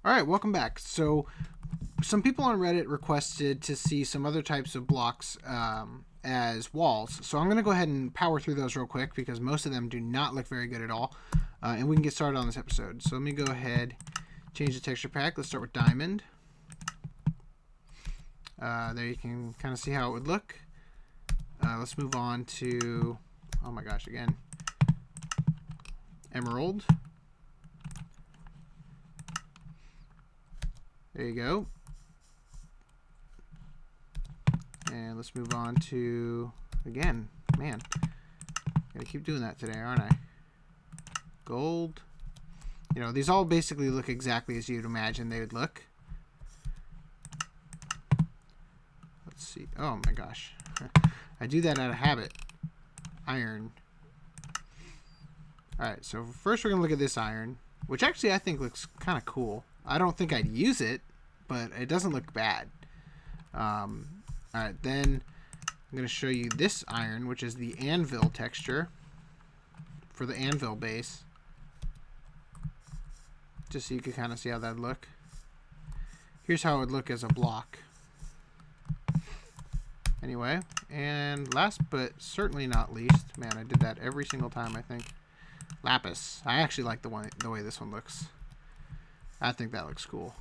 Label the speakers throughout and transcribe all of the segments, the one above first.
Speaker 1: All right, welcome back. So, some people on Reddit requested to see some other types of blocks as walls. So, I'm going to go ahead and power through those real quick because most of them do not look very good at all. And we can get started on this episode. So, let me go ahead, change the texture pack. Let's start with diamond. There you can kind of see how it would look. Let's move on to, oh my gosh, again, emerald. There you go. And let's move on to, again, man, gotta keep doing that today, aren't I? Gold. You know, these all basically look exactly as you'd imagine they would look. Let's see. Oh my gosh. I do that out of habit. Iron. Alright, so first we're going to look at this iron, which actually I think looks kind of cool. I don't think I'd use it, but it doesn't look bad. Alright, then I'm going to show you this iron, which is the anvil texture for the anvil base. Just so you can kind of see how that would look. Here's how it would look as a block. Anyway, and last but certainly not least, man, I did that every single time, I think. Lapis. I actually like the way this one looks. I think that looks cool.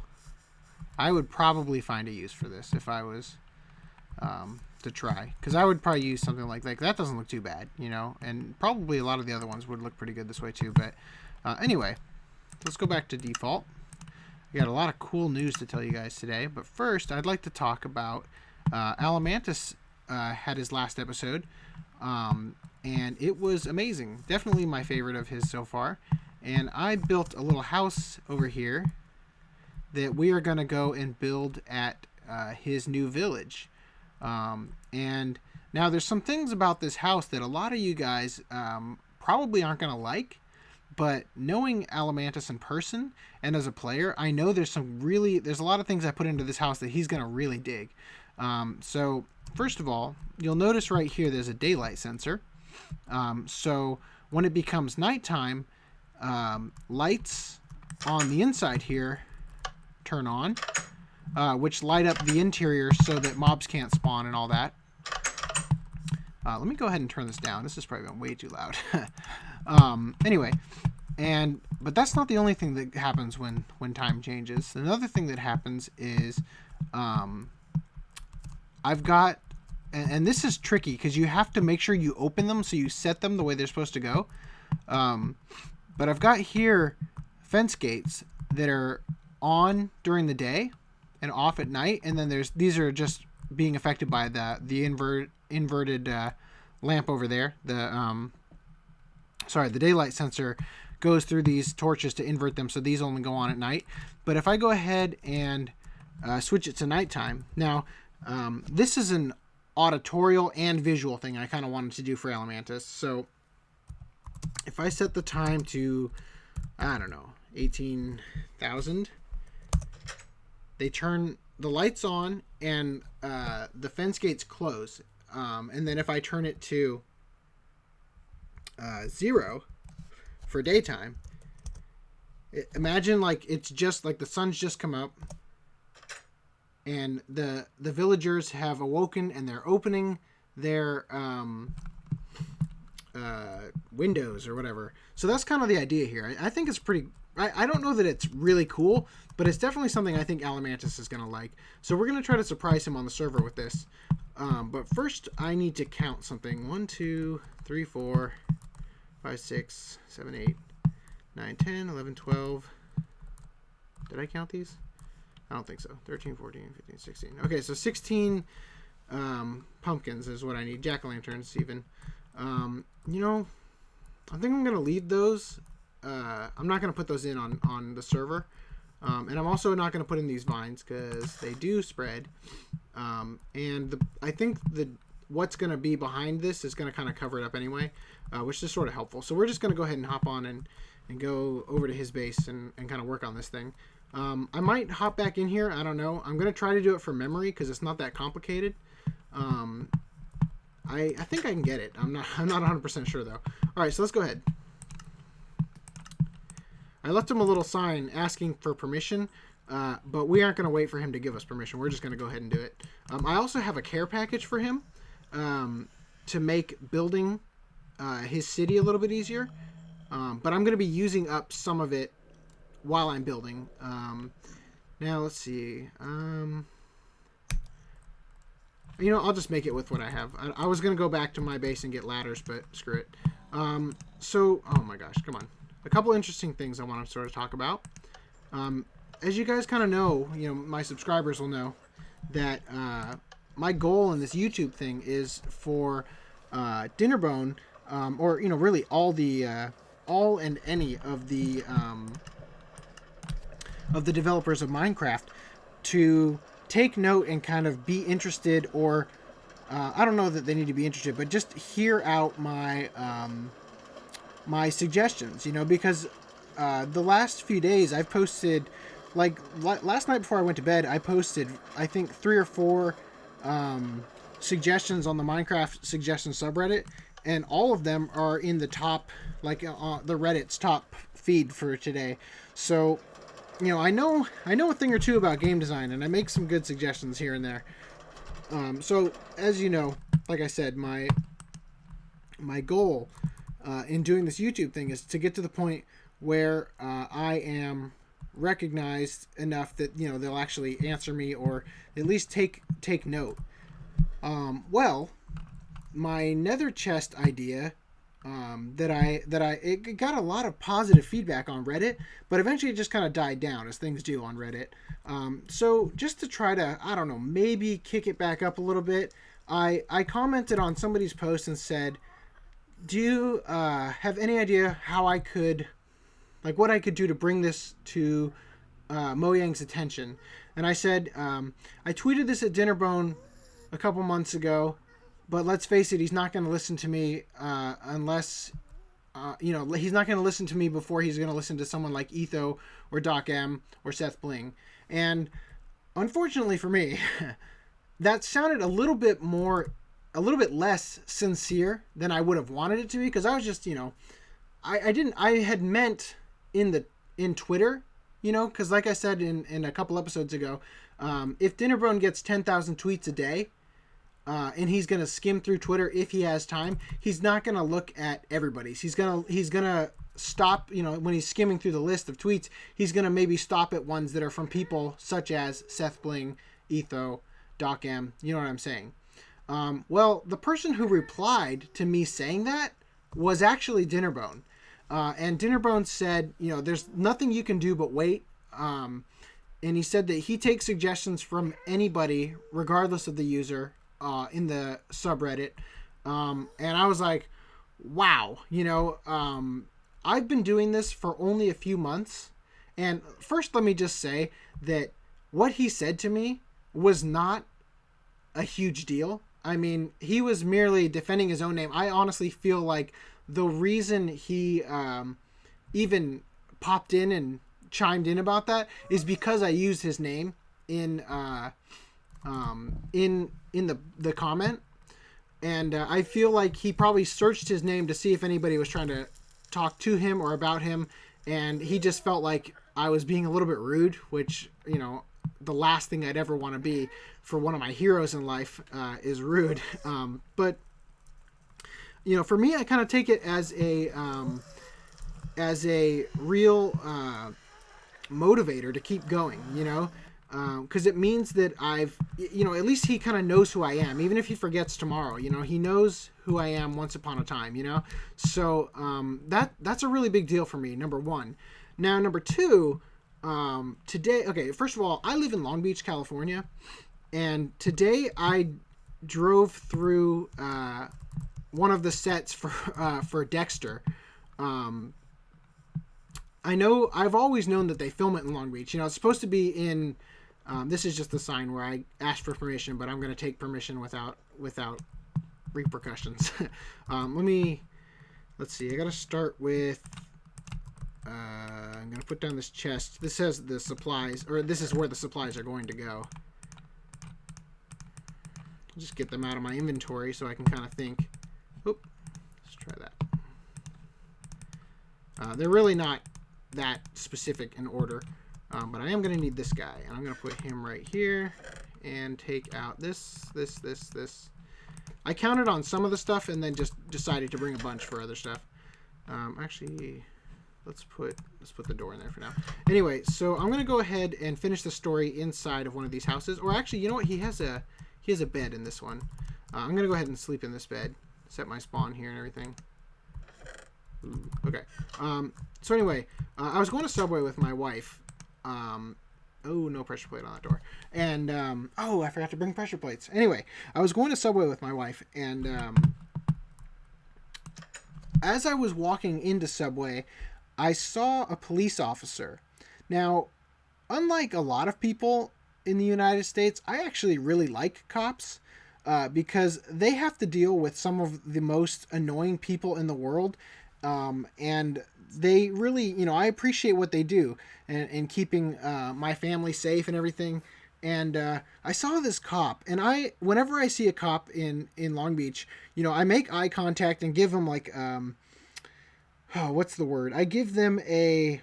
Speaker 1: I would probably find a use for this if I was to try. Because I would probably use something like that doesn't look too bad, you know. And probably a lot of the other ones would look pretty good this way too. But anyway, let's go back to default. We got a lot of cool news to tell you guys today. But first, I'd like to talk about Alamantus had his last episode. And it was amazing. Definitely my favorite of his so far. And I built a little house over here that we are going to go and build at his new village. And now there's some things about this house that a lot of you guys probably aren't going to like. But knowing Alamantus in person and as a player, I know there's a lot of things I put into this house that he's going to really dig. So first of all, you'll notice right here there's a daylight sensor. So when it becomes nighttime, lights on the inside here turn on, which light up the interior so that mobs can't spawn and all that. Let me go ahead and turn this down. This is probably way too loud. Anyway, but that's not the only thing that happens when time changes. Another thing that happens is I've got, and this is tricky because you have to make sure you open them so you set them the way they're supposed to go. But I've got here fence gates that are on during the day and off at night, and then these are just being affected by the inverted lamp over there. The daylight sensor goes through these torches to invert them, so these only go on at night. But if I go ahead and switch it to nighttime, now this is an auditorial and visual thing I kind of wanted to do for Alamantus. So if I set the time to, I don't know, 18,000, they turn the lights on and the fence gates close. And then if I turn it to 0 for daytime, imagine like it's just like the sun's just come up and the villagers have awoken and they're opening their windows or whatever. So that's kind of the idea here. I think it's pretty. I don't know that it's really cool, but it's definitely something I think Alamantus is going to like. So we're going to try to surprise him on the server with this. But first, I need to count something. 1, 2, 3, 4, 5, 6, 7, 8, 9, 10, 11, 12. Did I count these? I don't think so. 13, 14, 15, 16. Okay, so 16 pumpkins is what I need. Jack-o'-lanterns even. You know, I think I'm going to leave those. I'm not going to put those in on the server. And I'm also not going to put in these vines because they do spread. I think what's going to be behind this is going to kind of cover it up anyway, which is sort of helpful. So we're just going to go ahead and hop on and go over to his base and kind of work on this thing. I might hop back in here. I don't know. I'm going to try to do it from memory because it's not that complicated. I think I can get it. I'm not 100% sure though. All right, so let's go ahead. I left him a little sign asking for permission but we aren't going to wait for him to give us permission. We're just going to go ahead and do it. I also have a care package for him to make building his city a little bit easier. But I'm going to be using up some of it while I'm building. Now, let's see. I'll just make it with what I have. I was going to go back to my base and get ladders, but screw it. Oh my gosh, come on. A couple interesting things I want to sort of talk about. As you guys kind of know, my subscribers will know that my goal in this YouTube thing is for Dinnerbone, or really all and any of the developers of Minecraft to take note and kind of be interested, or I don't know that they need to be interested, but just hear out my my suggestions, because the last few days I've posted, like last night before I went to bed, I posted I think 3 or 4 suggestions on the Minecraft suggestion subreddit, and all of them are in the top, like the Reddit's top feed for today. So I know a thing or two about game design, and I make some good suggestions here and there. So as you know, like I said, my goal in doing this YouTube thing is to get to the point where I am recognized enough that they'll actually answer me, or at least take note. Well, my nether chest idea, it got a lot of positive feedback on Reddit, but eventually it just kind of died down, as things do on Reddit. So just to try to, I don't know, maybe kick it back up a little bit, I commented on somebody's post and said, do you have any idea how I could, like what I could do to bring this to Mojang's attention? And I said, I tweeted this at Dinnerbone a couple months ago, but let's face it, he's not going to listen to me unless, he's not going to listen to me before he's going to listen to someone like Etho or Doc M or Seth Bling. And unfortunately for me, that sounded a little bit less sincere than I would have wanted it to be, because I was just, I had meant in Twitter, because like I said in a couple episodes ago, if Dinnerbone gets 10,000 tweets a day, and he's going to skim through Twitter if he has time, he's not going to look at everybody's. He's going to stop, when he's skimming through the list of tweets, he's going to maybe stop at ones that are from people such as Seth Bling, Etho, Doc M, you know what I'm saying? Well, the person who replied to me saying that was actually Dinnerbone. And Dinnerbone said, there's nothing you can do but wait. And he said that he takes suggestions from anybody, regardless of the user, in the subreddit. And I was like, wow, I've been doing this for only a few months. And first, let me just say that what he said to me was not a huge deal. I mean, he was merely defending his own name. I honestly feel like the reason he even popped in and chimed in about that is because I used his name in the comment, and I feel like he probably searched his name to see if anybody was trying to talk to him or about him, and he just felt like I was being a little bit rude, which the last thing I'd ever want to be for one of my heroes in life is rude. But for me, I kind of take it as a real motivator to keep going, because it means that I've, at least he kind of knows who I am, even if he forgets tomorrow. He knows who I am once upon a time. So that's a really big deal for me. Number one. Now, number two, today. Okay, first of all, I live in Long Beach, California, and today I drove through one of the sets for Dexter. I know, I've always known that they film it in Long Beach. It's supposed to be in, this is just the sign where I asked for permission, but I'm going to take permission without repercussions. Let's see, I got to start with, I'm going to put down this chest. This says the supplies, or this is where the supplies are going to go. Just get them out of my inventory so I can kind of think. Oop, let's try that. They're really not that specific in order. But I am going to need this guy. And I'm going to put him right here. And take out this. I counted on some of the stuff and then just decided to bring a bunch for other stuff. Actually, let's put the door in there for now. Anyway, so I'm going to go ahead and finish the story inside of one of these houses. Or actually, you know what? He has a bed in this one. I'm going to go ahead and sleep in this bed. Set my spawn here and everything. Ooh, okay. So anyway, I was going to Subway with my wife. Oh, no pressure plate on that door. And, I forgot to bring pressure plates. Anyway, I was going to Subway with my wife, and as I was walking into Subway, I saw a police officer. Now, unlike a lot of people in the United States, I actually really like cops because they have to deal with some of the most annoying people in the world, and they really, I appreciate what they do in keeping my family safe and everything. And I saw this cop, and whenever I see a cop in Long Beach, I make eye contact and give them like, what's the word? I give them a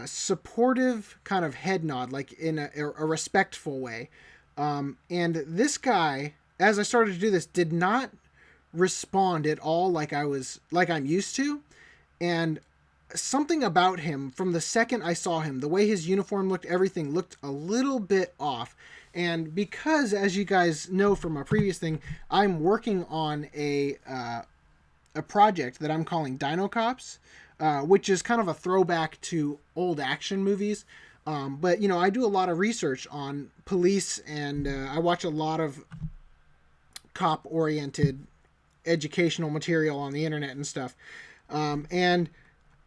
Speaker 1: supportive kind of head nod, like in a respectful way. And this guy, as I started to do this, did not respond at all like I'm used to. And something about him, from the second I saw him, the way his uniform looked, everything looked a little bit off. And because, as you guys know from our previous thing, I'm working on a project that I'm calling Dino Cops, which is kind of a throwback to old action movies. But, I do a lot of research on police, and I watch a lot of cop-oriented educational material on the internet and stuff. And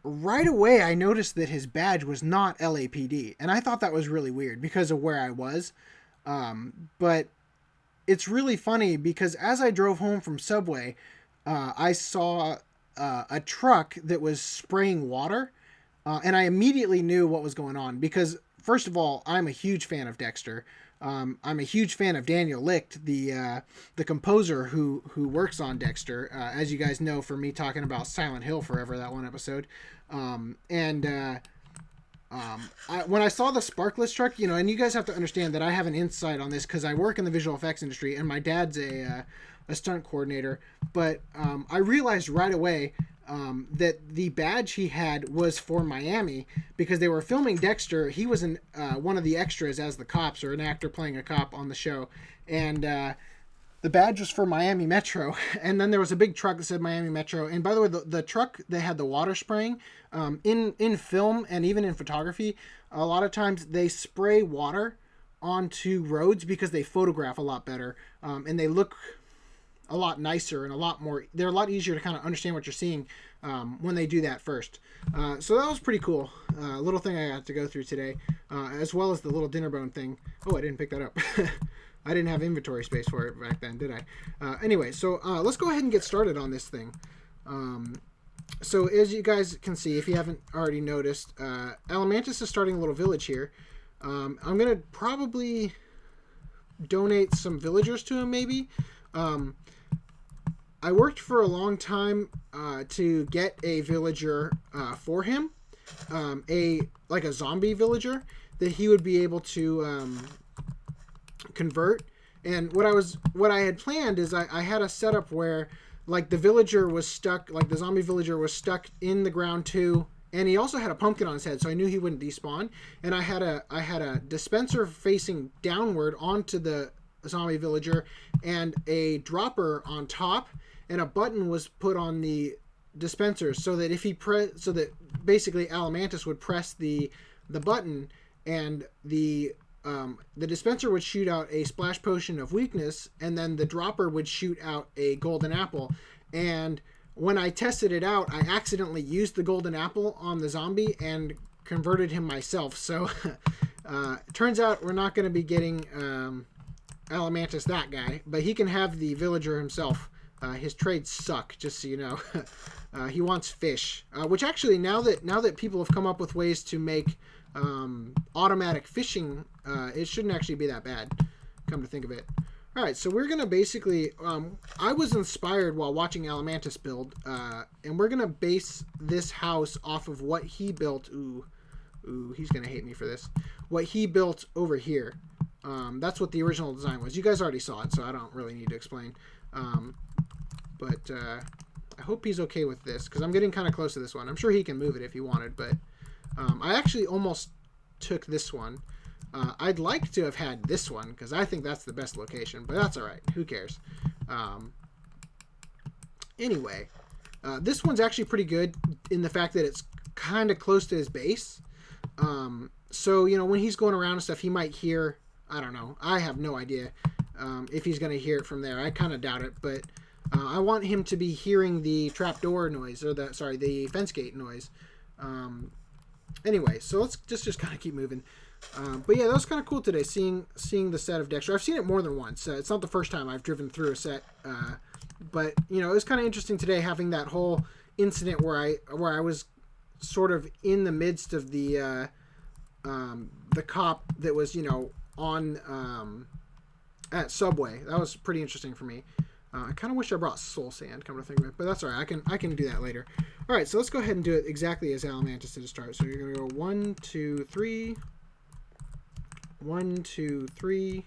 Speaker 1: right away, I noticed that his badge was not LAPD. And I thought that was really weird because of where I was. But it's really funny because as I drove home from Subway, I saw a truck that was spraying water. And I immediately knew what was going on because, first of all, I'm a huge fan of Dexter. I'm a huge fan of Daniel Licht, the composer who works on Dexter, as you guys know from me talking about Silent Hill forever, that one episode. When I saw the sparkless truck, and you guys have to understand that I have an insight on this because I work in the visual effects industry and my dad's a stunt coordinator. But I realized right away that the badge he had was for Miami because they were filming Dexter. He was in one of the extras as the cops, or an actor playing a cop on the show. And the badge was for Miami Metro. And then there was a big truck that said Miami Metro. And by the way, the truck that had the water spraying, in film and even in photography, a lot of times they spray water onto roads because they photograph a lot better. And they look a lot nicer and they're a lot easier to kind of understand what you're seeing when they do that first. So that was pretty cool. Little thing I got to go through today, as well as the little dinner bone thing. Oh, I didn't pick that up. I didn't have inventory space for it back then, did I? Anyway, so let's go ahead and get started on this thing. So as you guys can see, if you haven't already noticed, Alamantus is starting a little village here. I'm going to probably donate some villagers to him, maybe. I worked for a long time to get a villager for him, a zombie villager that he would be able to convert. And what I had planned is I had a setup where the villager was stuck, the zombie villager was stuck in the ground too, and he also had a pumpkin on his head, so I knew he wouldn't despawn. And I had a dispenser facing downward onto the zombie villager and a dropper on top, and a button was put on the dispenser so that so that basically Alamantus would press the button, and the dispenser would shoot out a splash potion of weakness, and then the dropper would shoot out a golden apple. And when I tested it out, I accidentally used the golden apple on the zombie and converted him myself. So turns out we're not going to be getting Alamantus, that guy, but he can have the villager himself. His trades suck, just so you know. He wants fish, which actually now that people have come up with ways to make automatic fishing, it shouldn't actually be that bad, come to think of it. All right, so we're gonna basically I was inspired while watching Alamantus build, and we're gonna base this house off of what he built. Ooh, Ooh, he's going to hate me for this. What he built over here. That's what the original design was. You guys already saw it, so I don't really need to explain. But I hope he's okay with this, because I'm getting kind of close to this one. I'm sure he can move it if he wanted, but I actually almost took this one. I'd like to have had this one, because I think that's the best location, but that's all right. Who cares? Anyway, this one's actually pretty good in the fact that it's kind of close to his base. So, you know, when he's going around and stuff, he might hear, I don't know, I have no idea if he's going to hear it from there. I kind of doubt it, but I want him to be hearing the trapdoor noise, or the fence gate noise. Anyway, so let's just kind of keep moving. But yeah, that was kind of cool today, seeing the set of Dexter. I've seen it more than once. It's not the first time I've driven through a set, but you know, it was kind of interesting today having that whole incident where I was sort of in the midst of the cop that was, you know, on at Subway. That was pretty interesting for me. I kind of wish I brought soul sand, come to think of it, but that's all right. I can do that later. All right, so let's go ahead and do it exactly as Alamantus did to start. So you're gonna go 1, 2, 3, 1, 2, 3,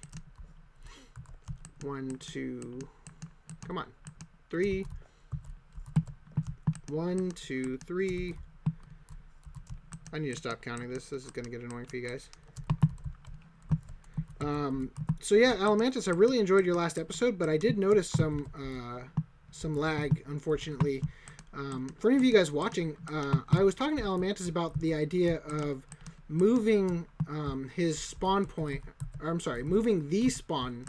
Speaker 1: 1, 2. Come on, 3, 1, 2, 3. I need to stop counting this. This is gonna get annoying for you guys. So yeah, Alamantus, I really enjoyed your last episode, but I did notice some lag, unfortunately. For any of you guys watching, I was talking to Alamantus about the idea of moving his spawn point, or I'm sorry, moving the spawn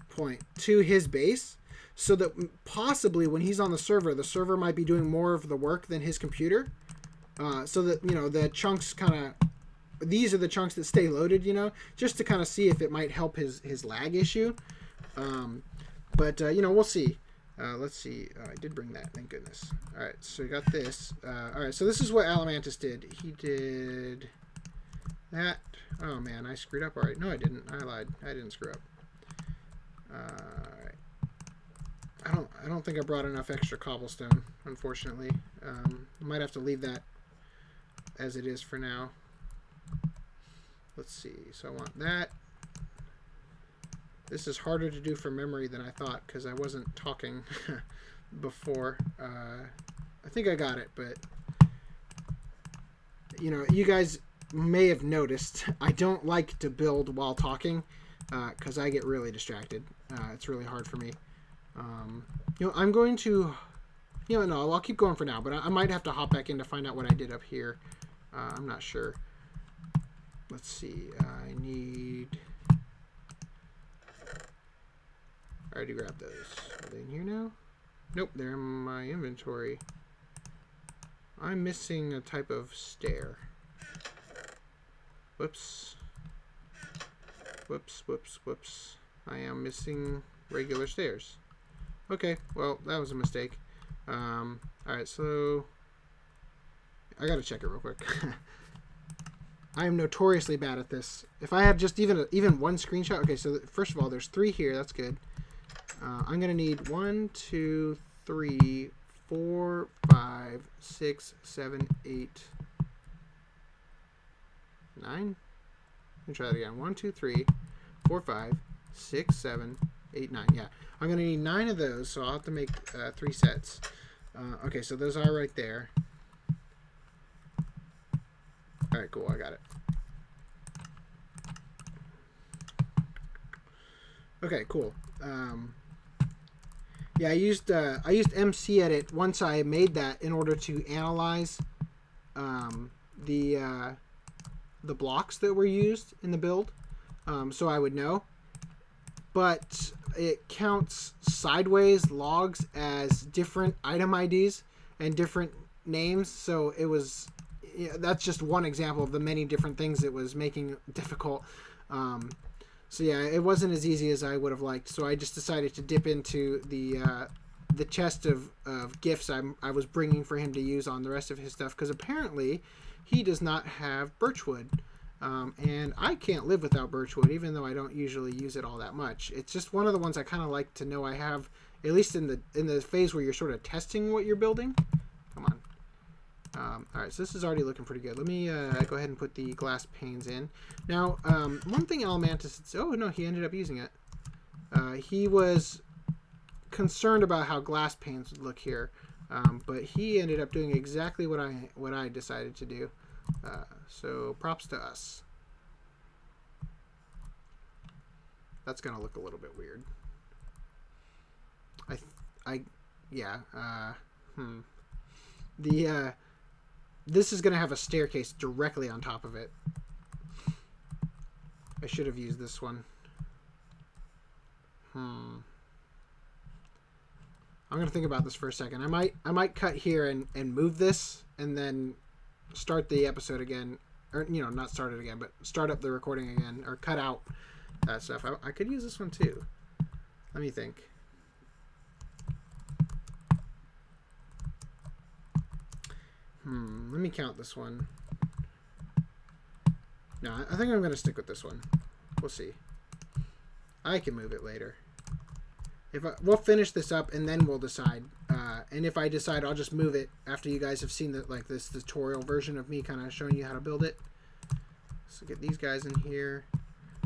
Speaker 1: point to his base, so that possibly when he's on the server might be doing more of the work than his computer, so that, you know, the chunks kind of, these are the chunks that stay loaded, you know, just to kind of see if it might help his lag issue. But you know, we'll see. Let's see. I did bring that, thank goodness. All right, so we got this. All right, so this is what Alamantus did. He did that. Oh man, I screwed up already. No, I didn't. I lied. I didn't screw up. All right. I don't think I brought enough extra cobblestone, unfortunately. I might have to leave that as it is for now. Let's see. So I want that. This is harder to do from memory than I thought, because I wasn't talking before. I think I got it, but you know, you guys may have noticed I don't like to build while talking, because I get really distracted. It's really hard for me. You know, I'm going to, you know, no, I'll keep going for now, but I might have to hop back in to find out what I did up here. I'm not sure. Let's see. I need. I already grabbed those. Are they in here now? Nope, they're in my inventory. I'm missing a type of stair. Whoops. Whoops, whoops, whoops. I am missing regular stairs. Okay, well, that was a mistake. Alright, so I gotta check it real quick. I am notoriously bad at this. If I have just even one screenshot. Okay, so first of all, there's 3 here. That's good. I'm going to need 1, 2, 3, 4, 5, 6, 7, 8, 9. Let me try that again. 1, 2, 3, 4, 5, 6, 7, 8, 9. Yeah. I'm going to need 9 of those, so I'll have to make 3 sets. Okay, so those are right there. All right, cool. I got it. Okay, cool. Yeah, I used MC Edit once I made that in order to analyze the blocks that were used in the build, so I would know. But it counts sideways logs as different item IDs and different names, so it was. Yeah, that's just one example of the many different things it was making difficult. So yeah, it wasn't as easy as I would have liked. So I just decided to dip into the chest of gifts I was bringing for him to use on the rest of his stuff, because apparently he does not have birchwood, and I can't live without birchwood, even though I don't usually use it all that much. It's just one of the ones I kind of like to know I have, at least in the phase where you're sort of testing what you're building. Come on. Alright, so this is already looking pretty good. Let me go ahead and put the glass panes in. Now, one thing Alamantus... Oh, no, he ended up using it. He was concerned about how glass panes would look here. But he ended up doing exactly what I decided to do. So, props to us. That's going to look a little bit weird. This is going to have a staircase directly on top of it. I should have used this one. I'm going to think about this for a second. I might cut here and move this and then start the episode again. Or, you know, not start it again, but start up the recording again. Or cut out that stuff. I could use this one too. Let me think. Let me count this one. No, I think I'm going to stick with this one. We'll see. I can move it later. We'll finish this up and then we'll decide. And if I decide, I'll just move it after you guys have seen this tutorial version of me kind of showing you how to build it. So get these guys in here.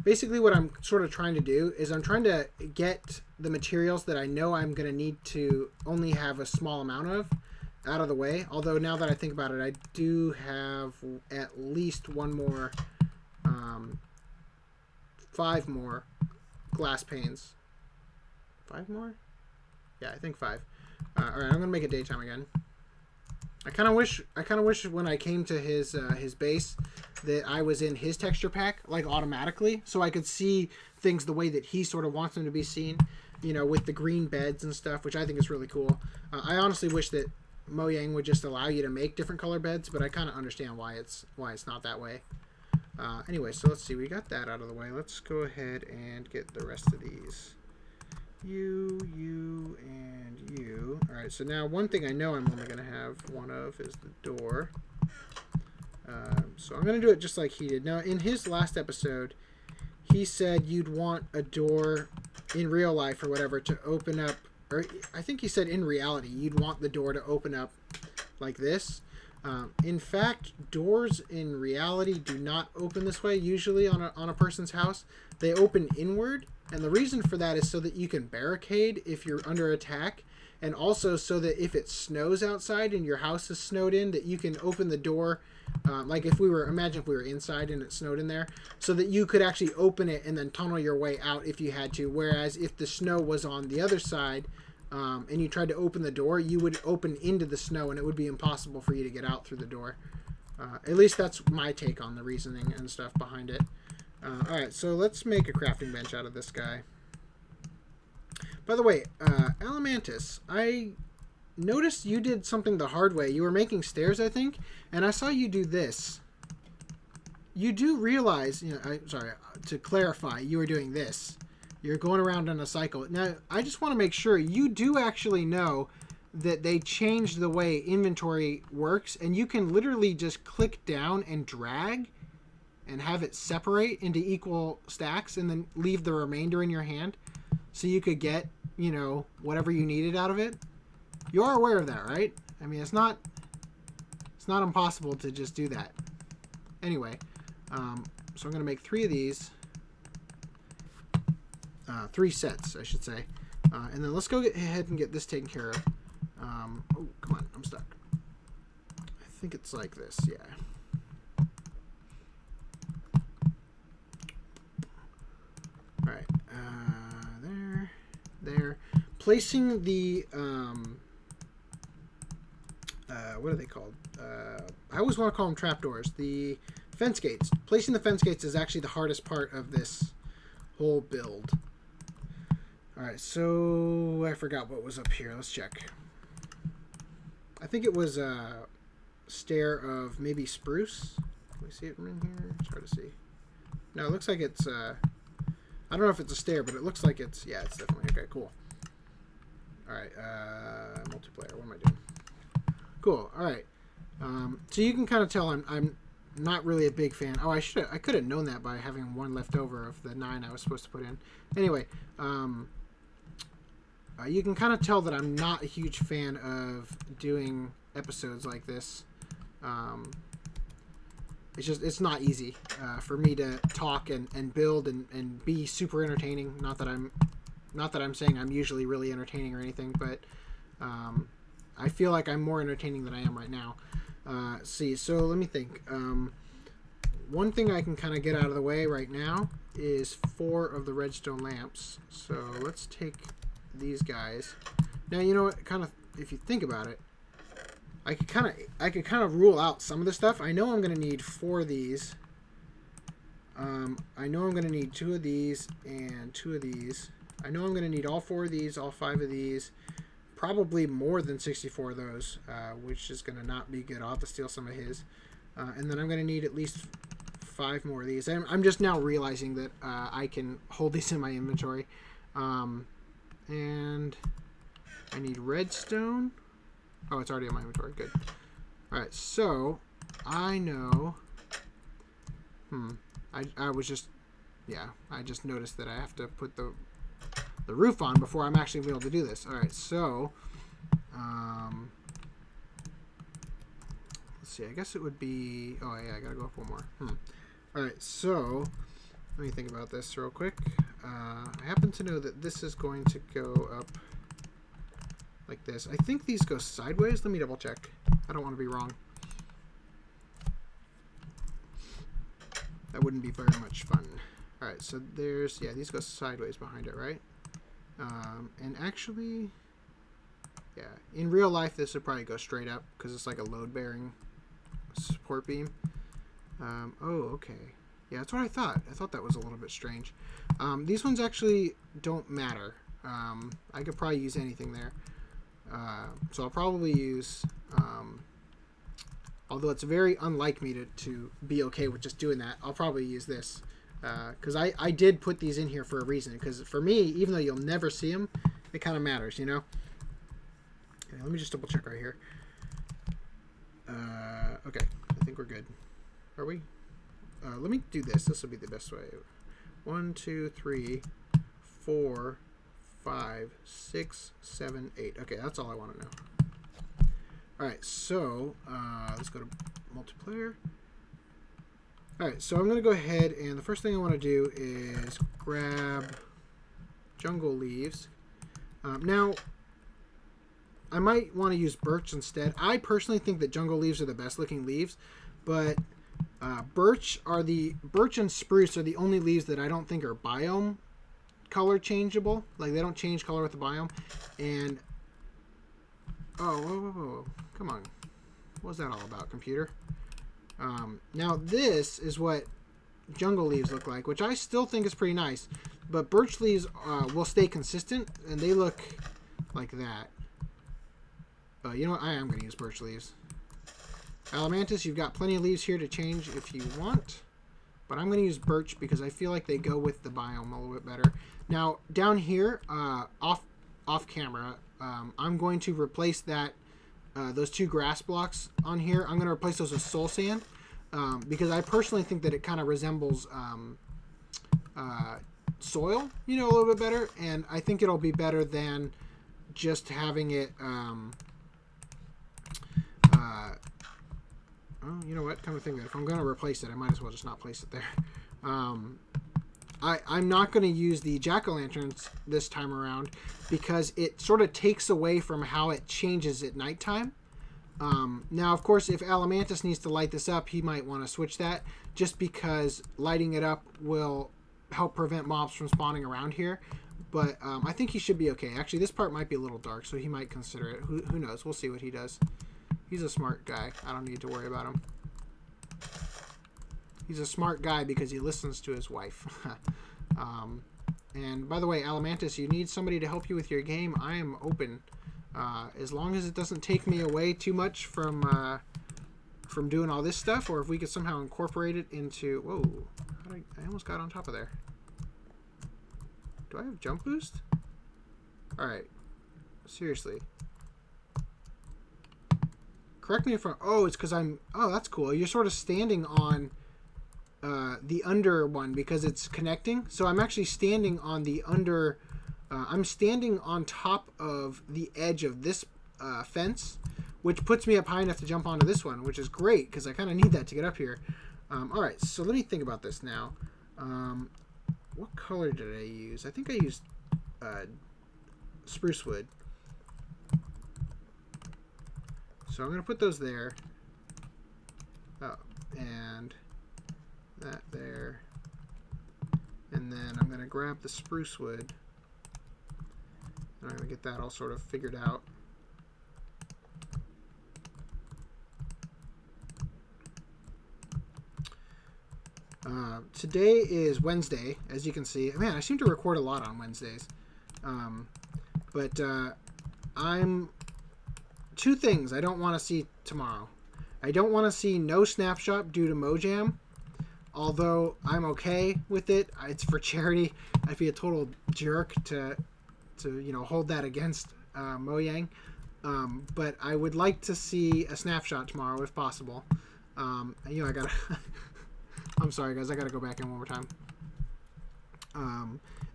Speaker 1: Basically, what I'm sort of trying to do is I'm trying to get the materials that I know I'm going to need to only have a small amount of out of the way. Although now that I think about it, I do have at least 5 more glass panes. 5 more? Yeah, I think 5. All right, I'm gonna make it daytime again. I kind of wish when I came to his base that I was in his texture pack like automatically, so I could see things the way that he sort of wants them to be seen. You know, with the green beds and stuff, which I think is really cool. I honestly wish that Mojang would just allow you to make different color beds, but I kind of understand why it's not that way. Anyway, so let's see. We got that out of the way. Let's go ahead and get the rest of these. You, and you. All right, so now one thing I know I'm only going to have one of is the door. So I'm going to do it just like he did. Now, in his last episode, he said you'd want a door in real life or whatever to open up, or I think he said in reality, you'd want the door to open up like this. In fact, doors in reality do not open this way usually on a person's house. They open inward, and the reason for that is so that you can barricade if you're under attack, and also so that if it snows outside and your house is snowed in, that you can open the door, like imagine if we were inside and it snowed in there, so that you could actually open it and then tunnel your way out if you had to, whereas if the snow was on the other side, and you tried to open the door, you would open into the snow and it would be impossible for you to get out through the door. At least that's my take on the reasoning and stuff behind it. Alright, so let's make a crafting bench out of this guy. By the way, Alamantus, I noticed you did something the hard way. You were making stairs, I think, and I saw you do this. You do realize, to clarify, you were doing this. You're going around in a cycle. Now, I just want to make sure you do actually know that they changed the way inventory works, and you can literally just click down and drag and have it separate into equal stacks and then leave the remainder in your hand so you could get, whatever you needed out of it. You are aware of that, right? I mean, it's not impossible to just do that. Anyway, so I'm going to make 3 of these. 3 sets, I should say. And then let's go ahead and get this taken care of. Oh, come on, I'm stuck. I think it's like this, yeah. Alright, there. Placing the, what are they called? I always want to call them trapdoors. The fence gates. Placing the fence gates is actually the hardest part of this whole build. Alright, so I forgot what was up here. Let's check. I think it was a stair of maybe spruce. Can we see it from in here? It's hard to see. No, it looks like it's, I don't know if it's a stair, but it looks like it's, yeah, it's definitely, okay, cool. Alright, multiplayer, what am I doing? Cool, alright. So you can kind of tell I'm not really a big fan. Oh, I could have known that by having 1 left over of the 9 I was supposed to put in. Anyway, you can kind of tell that I'm not a huge fan of doing episodes like this. It's not easy for me to talk and build and be super entertaining. Not that I'm saying I'm usually really entertaining or anything, but I feel like I'm more entertaining than I am right now. So let me think. One thing I can kind of get out of the way right now is 4 of the redstone lamps. So let's take these guys. Now, you know what? Kind of, if you think about it, I could kind of rule out some of the stuff. I know I'm going to need 4 of these. I know I'm going to need 2 of these and 2 of these. I know I'm going to need all 4 of these, all 5 of these. Probably more than 64 of those, which is going to not be good. I'll have to steal some of his. And then I'm going to need at least 5 more of these. I'm just now realizing that I can hold these in my inventory. And I need redstone. Oh, it's already in my inventory. Good. Alright, so I know... I was just... Yeah, I just noticed that I have to put the roof on before I'm actually going to be able to do this. Alright, so... let's see, I guess it would be... Oh, yeah, I gotta go up one more. Alright, so... Let me think about this real quick. I happen to know that this is going to go up like this. I think these go sideways. Let me double check. I don't want to be wrong. That wouldn't be very much fun. Alright, so there's... Yeah, these go sideways behind it, right? And actually... Yeah, in real life, this would probably go straight up because it's like a load-bearing support beam. Oh, okay. Yeah, that's what I thought. I thought that was a little bit strange. These ones actually don't matter. I could probably use anything there. So I'll probably use... although it's very unlike me to be okay with just doing that, I'll probably use this. Because I did put these in here for a reason. Because for me, even though you'll never see them, it kind of matters, you know? Okay, let me just double check right here. Okay, I think we're good. Are we? Let me do this. This will be the best way. 1, 2, 3, 4, 5, 6, 7, 8. Okay, that's all I want to know. Alright, so let's go to multiplayer. Alright, so I'm going to go ahead and the first thing I want to do is grab jungle leaves. Now, I might want to use birch instead. I personally think that jungle leaves are the best looking leaves, but birch and spruce are the only leaves that I don't think are biome color changeable. Like, they don't change color with the biome. And whoa, come on, what's that all about, computer? Now this is what jungle leaves look like, which I still think is pretty nice, but birch leaves will stay consistent and they look like that. You know what, I am going to use birch leaves. Alamantus, you've got plenty of leaves here to change if you want, but I'm going to use birch because I feel like they go with the biome a little bit better. Now, down here, off camera, I'm going to replace that those 2 grass blocks on here. I'm going to replace those with soul sand because I personally think that it kind of resembles soil, you know, a little bit better, and I think it'll be better than just having it... well, you know what? Come to think of it, if I'm going to replace it, I might as well just not place it there. I'm not going to use the jack-o'-lanterns this time around because it sort of takes away from how it changes at nighttime. Now, of course, if Alamantus needs to light this up, he might want to switch that just because lighting it up will help prevent mobs from spawning around here. But I think he should be okay. Actually, this part might be a little dark, so he might consider it. Who knows? We'll see what he does. He's a smart guy. I don't need to worry about him. He's a smart guy because he listens to his wife. And by the way, Alamantus, you need somebody to help you with your game. I am open. As long as it doesn't take me away too much from doing all this stuff, or if we could somehow incorporate it into... Whoa. I almost got on top of there. Do I have jump boost? Alright. Seriously. Correct me if I'm... Oh, it's because I'm... Oh, that's cool. You're sort of standing on the under one because it's connecting. So I'm actually standing on the under... I'm standing on top of the edge of this fence, which puts me up high enough to jump onto this one, which is great because I kind of need that to get up here. All right, so let me think about this now. What color did I use? I think I used spruce wood. So I'm going to put those there. Oh, and that there. And then I'm going to grab the spruce wood. And I'm going to get that all sort of figured out. Today is Wednesday, as you can see. Man, I seem to record a lot on Wednesdays. But I'm... Two things I don't want to see tomorrow. I don't want to see no snapshot due to Mojam. Although I'm okay with it. It's for charity. I'd be a total jerk to hold that against Mojang. But I would like to see a snapshot tomorrow if possible. I gotta... I'm sorry, guys. I got to go back in one more time.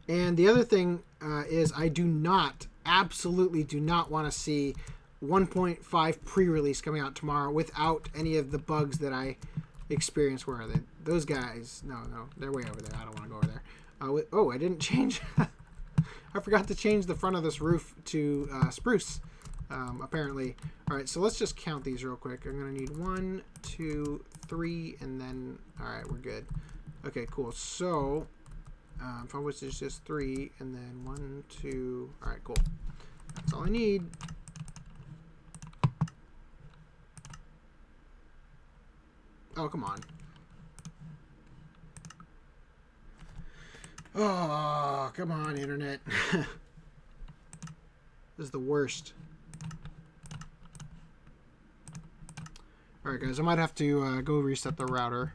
Speaker 1: And the other thing is I absolutely do not want to see 1.5 pre-release coming out tomorrow without any of the bugs that I experienced. Where are they? Those guys. No, they're way over there. I don't want to go over there. I didn't change. I forgot to change the front of this roof to spruce. Apparently. All right, so let's just count these real quick. I'm going to need 1, 2, 3, and then... All right, we're good. Okay, cool. So, if I was just 3, and then 1, 2... All right, cool. That's all I need. Oh, come on. Oh, come on, internet. This is the worst. Alright, guys, I might have to go reset the router.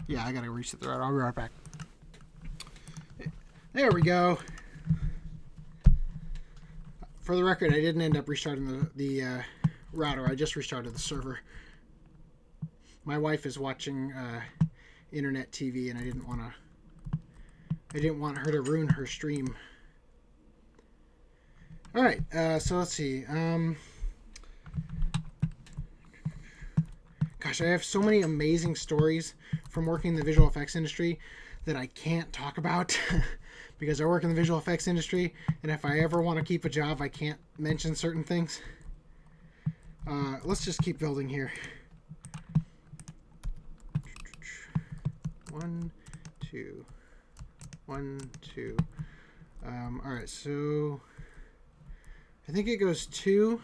Speaker 1: Yeah, I gotta reset the router. I'll be right back. There we go. For the record, I didn't end up restarting the router. I just restarted the server. My wife is watching internet TV, and I didn't want her to ruin her stream. All right, so let's see. Gosh, I have so many amazing stories from working in the visual effects industry that I can't talk about because I work in the visual effects industry, and if I ever want to keep a job, I can't mention certain things. Let's just keep building here. 1, 2, 1, 2. All right, so I think it goes 2.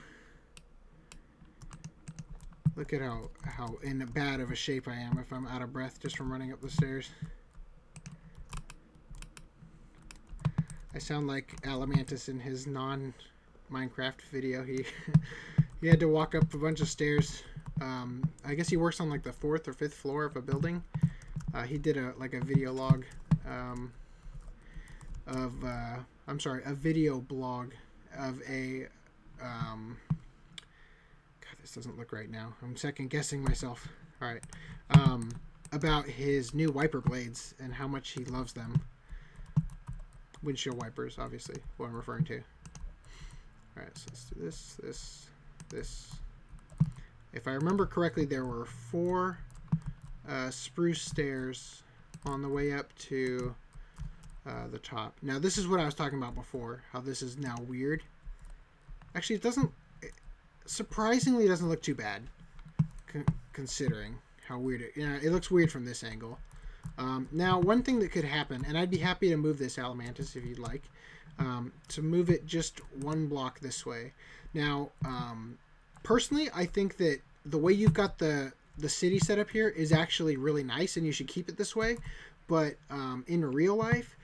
Speaker 1: Look at how in bad of a shape I am if I'm out of breath just from running up the stairs. I sound like Alamantus in his non-Minecraft video. He had to walk up a bunch of stairs. I guess he works on like the 4th or 5th floor of a building. He did a video log a video blog of a God, this doesn't look right now. I'm second guessing myself. All right. About his new wiper blades and how much he loves them. Windshield wipers, obviously, what I'm referring to. All right, so let's do this. If I remember correctly, there were 4 spruce stairs on the way up to the top. Now, this is what I was talking about before, how this is now weird. Actually, surprisingly, it doesn't look too bad, considering how weird it looks weird from this angle. Now, one thing that could happen, and I'd be happy to move this, Alamantus, if you'd like, to move it just 1 block this way. Now, personally, I think that the way you've got the city set up here is actually really nice, and you should keep it this way. But in real life,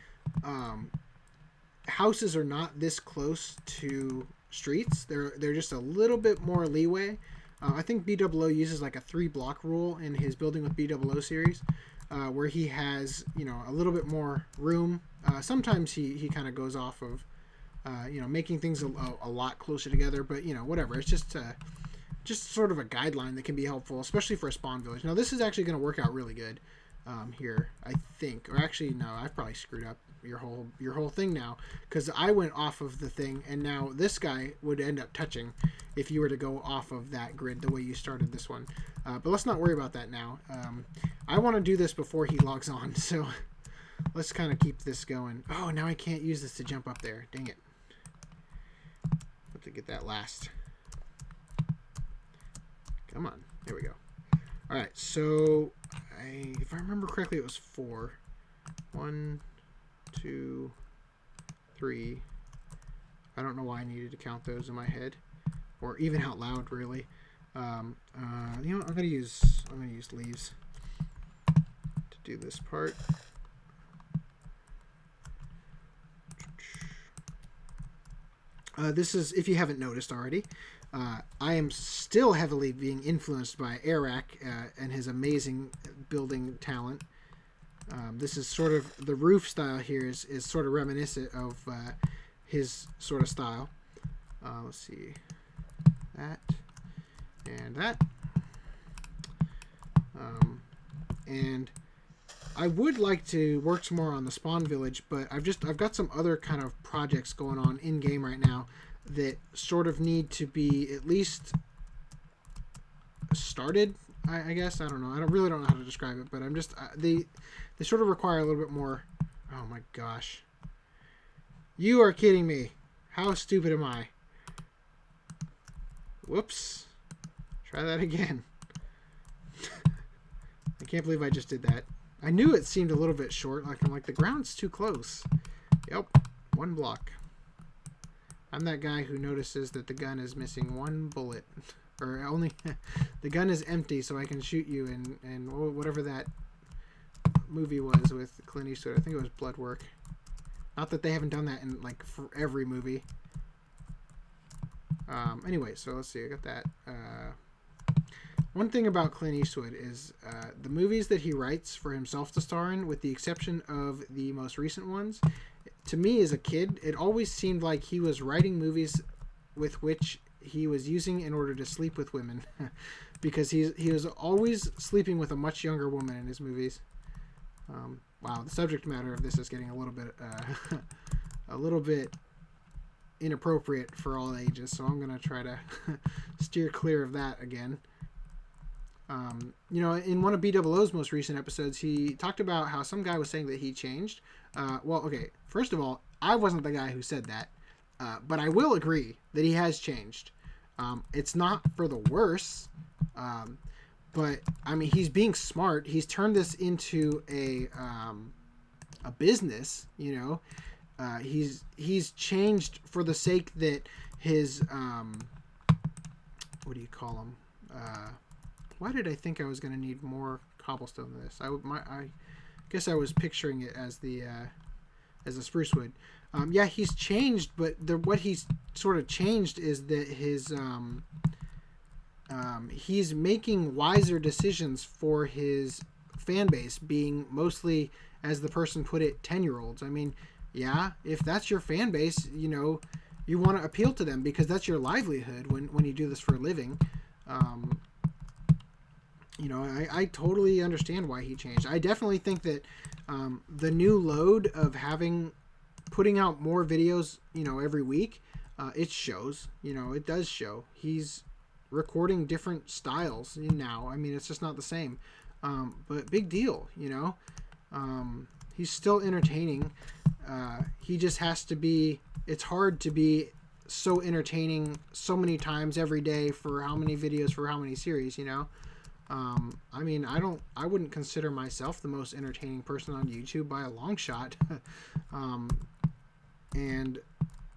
Speaker 1: houses are not this close to streets. They're just a little bit more leeway. I think BOO uses like a 3-block rule in his Building with BOO series, where he has a little bit more room. Sometimes he kind of goes off of making things a lot closer together, but whatever. It's just sort of a guideline that can be helpful, especially for a spawn village. Now this is actually going to work out really good. here, I think. Or actually, no, I probably screwed up your whole thing now, because I went off of the thing, and now this guy would end up touching if you were to go off of that grid the way you started this one. But let's not worry about that now. I want to do this before he logs on, so let's kind of keep this going. Oh, now I can't use this to jump up there. Dang it. Have to get that last. Come on. There we go. All right, so if I remember correctly, it was 4. 1, 2, 3. I don't know why I needed to count those in my head, or even out loud, really. You know what? I'm gonna use leaves to do this part. This is, if you haven't noticed already, I am still heavily being influenced by Eric and his amazing building talent. This is sort of, the roof style here is sort of reminiscent of his sort of style. Let's see. That. And that. And I would like to work some more on the spawn village, but I've got some other kind of projects going on in game right now that sort of need to be at least started. I guess, I don't know. I really don't know how to describe it, but I'm just they sort of require a little bit more. Oh my gosh! You are kidding me! How stupid am I? Whoops! Try that again. I can't believe I just did that. I knew it seemed a little bit short. I'm like, the ground's too close. Yep, 1 block. I'm that guy who notices that the gun is missing 1 bullet. Or only... the gun is empty, so I can shoot you in whatever that movie was with Clint Eastwood. I think it was Blood Work. Not that they haven't done that in, like, for every movie. Anyway, so let's see. I got that. One thing about Clint Eastwood is the movies that he writes for himself to star in, with the exception of the most recent ones, to me as a kid, it always seemed like he was writing movies with which he was using in order to sleep with women. Because he was always sleeping with a much younger woman in his movies. Wow, the subject matter of this is getting a little bit inappropriate for all ages, so I'm going to try to steer clear of that again. You know, in one of BOO's most recent episodes, he talked about how some guy was saying that he changed. Well, okay, first of all, I wasn't the guy who said that, but I will agree that he has changed. It's not for the worse, but I mean, he's being smart. He's turned this into a business. You know, he's changed for the sake that his what do you call him? Why did I think I was going to need more cobblestone than this? I guess I was picturing it as a spruce wood. Yeah, he's changed, but what he's sort of changed is that he's making wiser decisions for his fan base, being mostly, as the person put it, 10-year-olds. I mean, yeah, if that's your fan base, you know, you want to appeal to them because that's your livelihood when you do this for a living. You know, I totally understand why he changed. I definitely think that the new load of putting out more videos, you know, every week, it shows. You know, it does show. He's recording different styles now. I mean, it's just not the same. But big deal, you know. He's still entertaining. He just has to be... It's hard to be so entertaining so many times every day for how many videos, for how many series, you know. I mean, I wouldn't consider myself the most entertaining person on YouTube by a long shot. And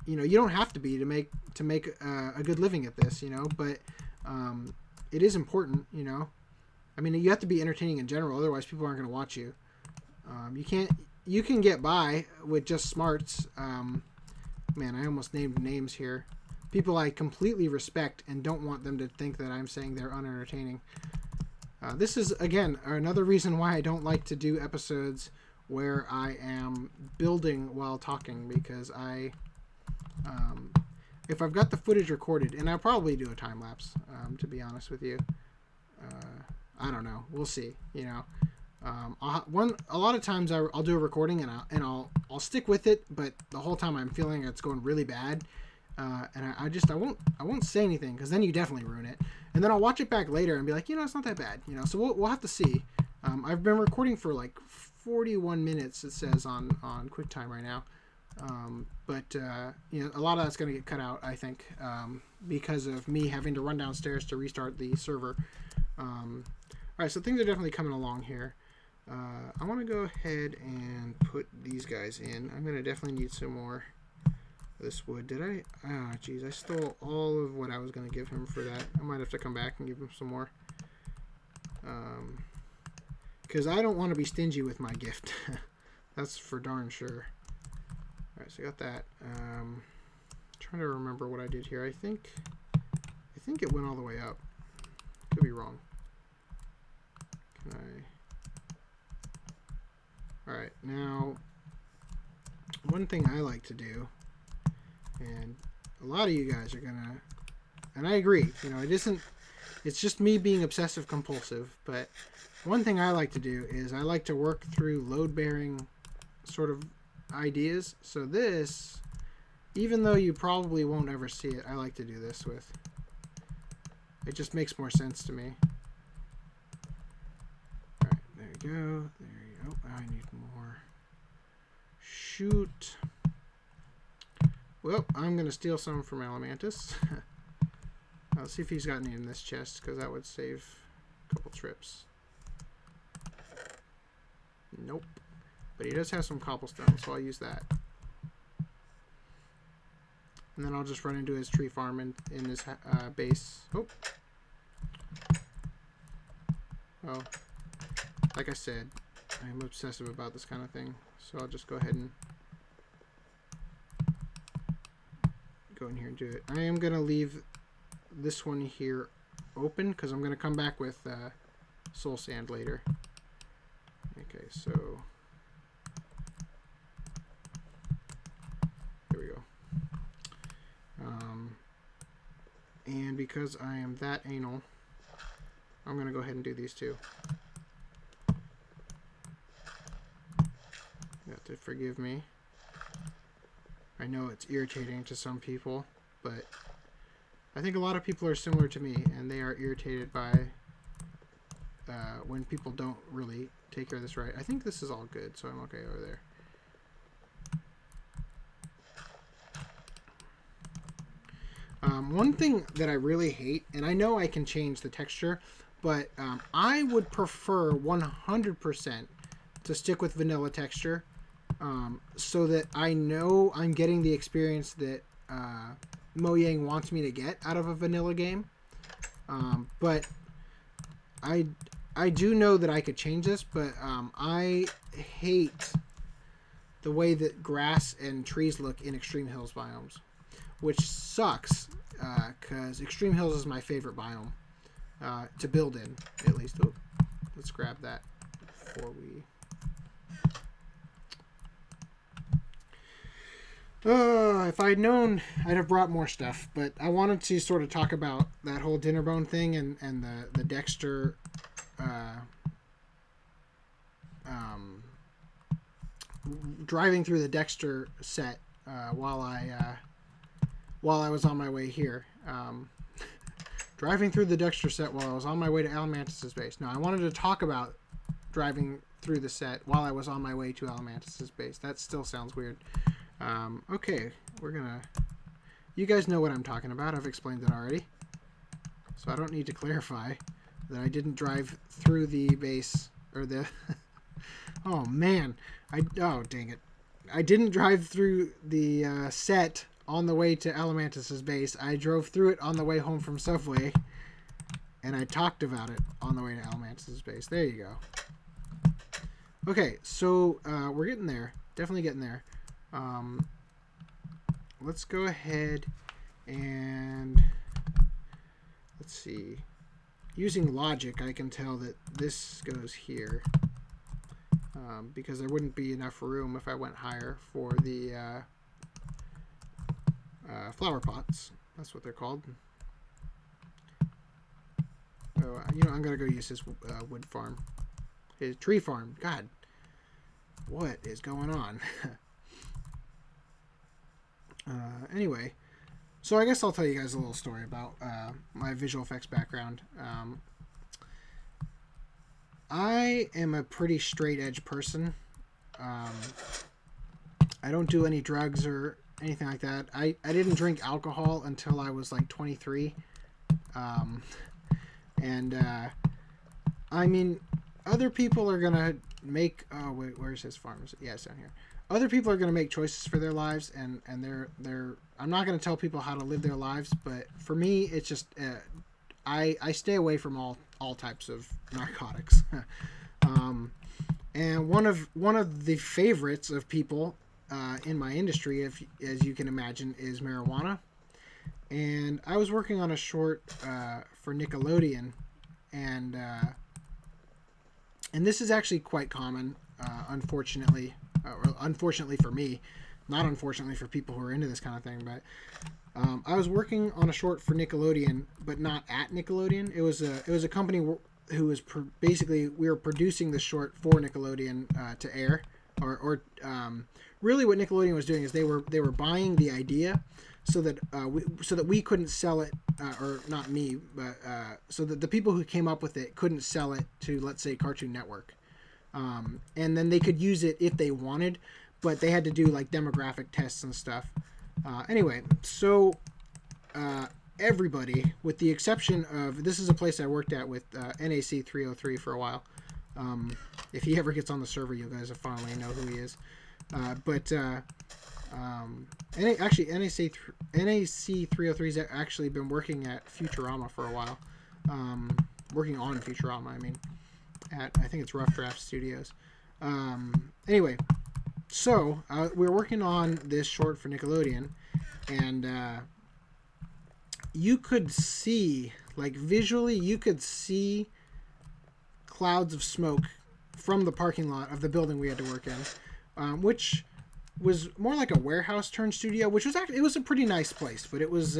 Speaker 1: you know, you don't have to be to make a good living at this, you know, but it is important, you know. I mean, you have to be entertaining in general, otherwise people aren't going to watch you. You can get by with just smarts. Man, I almost named names here. People I completely respect and don't want them to think that I'm saying they're unentertaining. This is, again, another reason why I don't like to do episodes where I am building while talking, because if I've got the footage recorded, and I'll probably do a time lapse, to be honest with you. I don't know. We'll see, you know. A lot of times I'll do a recording and I'll stick with it, but the whole time I'm feeling it's going really bad, and I won't say anything because then you definitely ruin it. And then I'll watch it back later and be like, it's not that bad, So we'll have to see. I've been recording for like 41 minutes. It says on QuickTime right now, but a lot of that's going to get cut out, I think, because of me having to run downstairs to restart the server. All right, so things are definitely coming along here. I want to go ahead and put these guys in. I'm going to definitely need some more of this wood. Did I? Ah, geez, I stole all of what I was going to give him for that. I might have to come back and give him some more. Because I don't want to be stingy with my gift. That's for darn sure. All right, so I got that. Trying to remember what I did here. I think it went all the way up. Could be wrong. Can I? Alright, now, one thing I like to do, and a lot of you guys are gonna, and I agree, it's just me being obsessive compulsive, but one thing I like to do is I like to work through load-bearing sort of ideas. So this, even though you probably won't ever see it, I like to do this with. It just makes more sense to me. Alright, there you go. There you go. I need more. Shoot. Well, I'm going to steal some from Alamantus. Let's see if he's got any in this chest, because that would save a couple trips. Nope. But he does have some cobblestone, so I'll use that. And then I'll just run into his tree farm in his base. Oh. Well, like I said, I'm obsessive about this kind of thing, so I'll just go ahead and go in here and do it. I am going to leave this one here open because I'm going to come back with soul sand later. Okay, so there we go. And because I am that anal, I'm going to go ahead and do these two. You have to forgive me. I know it's irritating to some people, but I think a lot of people are similar to me, and they are irritated by when people don't really take care of this right. I think this is all good, so I'm okay over there. One thing that I really hate, and I know I can change the texture, but I would prefer 100% to stick with vanilla texture, so that I know I'm getting the experience that Mojang wants me to get out of a vanilla game. But I do know that I could change this, but I hate the way that grass and trees look in Extreme Hills biomes, which sucks, because Extreme Hills is my favorite biome to build in, at least. Oh, let's grab that before we... if I'd known, I'd have brought more stuff, but I wanted to sort of talk about that whole dinner bone thing and the Dexter driving through the Dexter set while I was on my way here. Driving through the Dexter set while I was on my way to Alamantus' base. Now, I wanted to talk about driving through the set while I was on my way to Alamantus' base. That still sounds weird. Okay, we're gonna... You guys know what I'm talking about. I've explained it already. So I don't need to clarify that I didn't drive through the base, or the... Oh, man. Oh, dang it. I didn't drive through the set on the way to Alamantus' base. I drove through it on the way home from Subway, and I talked about it on the way to Alamantus' base. There you go. Okay, so we're getting there. Definitely getting there. Let's go ahead and let's see. Using logic, I can tell that this goes here, because there wouldn't be enough room if I went higher for the flower pots. That's what they're called. Oh, I'm gonna go use his wood farm. his tree farm. God, what is going on? Anyway, so I guess I'll tell you guys a little story about my visual effects background. I am a pretty straight edge person. I don't do any drugs or anything like that. I didn't drink alcohol until I was like 23. I mean, other people are going to make... Oh, wait, where's his farm? Yeah, it's down here. Other people are going to make choices for their lives, and they're... I'm not going to tell people how to live their lives, but for me, it's just... I stay away from all types of narcotics. And one of the favorites of people in my industry, as you can imagine, is marijuana. And I was working on a short for Nickelodeon, and this is actually quite common, unfortunately, or unfortunately for me, not unfortunately for people who are into this kind of thing. But I was working on a short for Nickelodeon, but not at Nickelodeon. It was a company who was basically, we were producing the short for Nickelodeon to air, or really what Nickelodeon was doing is they were buying the idea so that we couldn't sell it, or not me, but so that the people who came up with it couldn't sell it to, let's say, Cartoon Network, and then they could use it if they wanted, but they had to do like demographic tests and stuff. Anyway, so everybody, with the exception of, this is a place I worked at with NAC 303 for a while. If he ever gets on the server, you guys will finally know who he is. Actually, NAC 303 has actually been working at Futurama for a while. Working on Futurama, I mean. I think it's Rough Draft Studios. Anyway, so we were working on this short for Nickelodeon, and you could see, like visually, you could see clouds of smoke from the parking lot of the building we had to work in, which was more like a warehouse turned studio, which was actually, it was a pretty nice place, but it was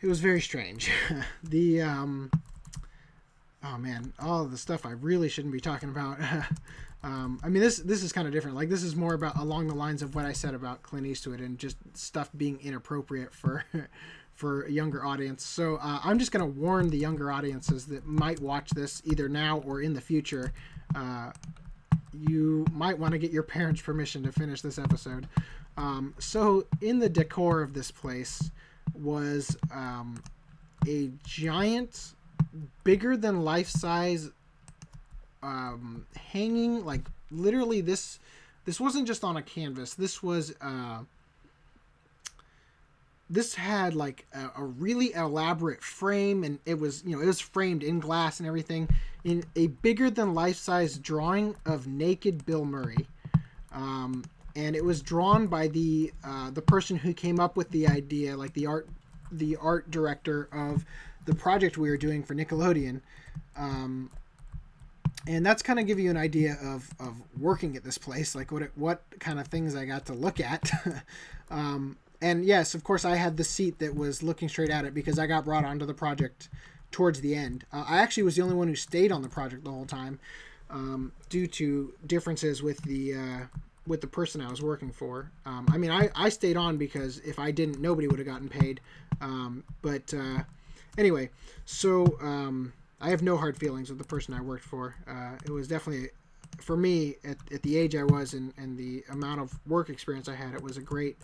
Speaker 1: very strange. Oh man, all of the stuff I really shouldn't be talking about. I mean, this is kind of different. Like, this is more about along the lines of what I said about Clint Eastwood and just stuff being inappropriate for a younger audience. So I'm just going to warn the younger audiences that might watch this either now or in the future. You might want to get your parents' permission to finish this episode. So in the decor of this place was a giant, bigger than life-size hanging, like literally this wasn't just on a canvas. This was this had like a really elaborate frame, and it was framed in glass and everything, in a bigger than life-size drawing of naked Bill Murray. And it was drawn by the person who came up with the idea, like the art director of the project we were doing for Nickelodeon. And that's kind of give you an idea of working at this place, like what kind of things I got to look at. And yes, of course, I had the seat that was looking straight at it because I got brought onto the project towards the end. I actually was the only one who stayed on the project the whole time, due to differences with the person I was working for. I mean, I stayed on because if I didn't, nobody would have gotten paid. Anyway, so I have no hard feelings with the person I worked for. It was definitely, for me, at the age I was and the amount of work experience I had, it was a great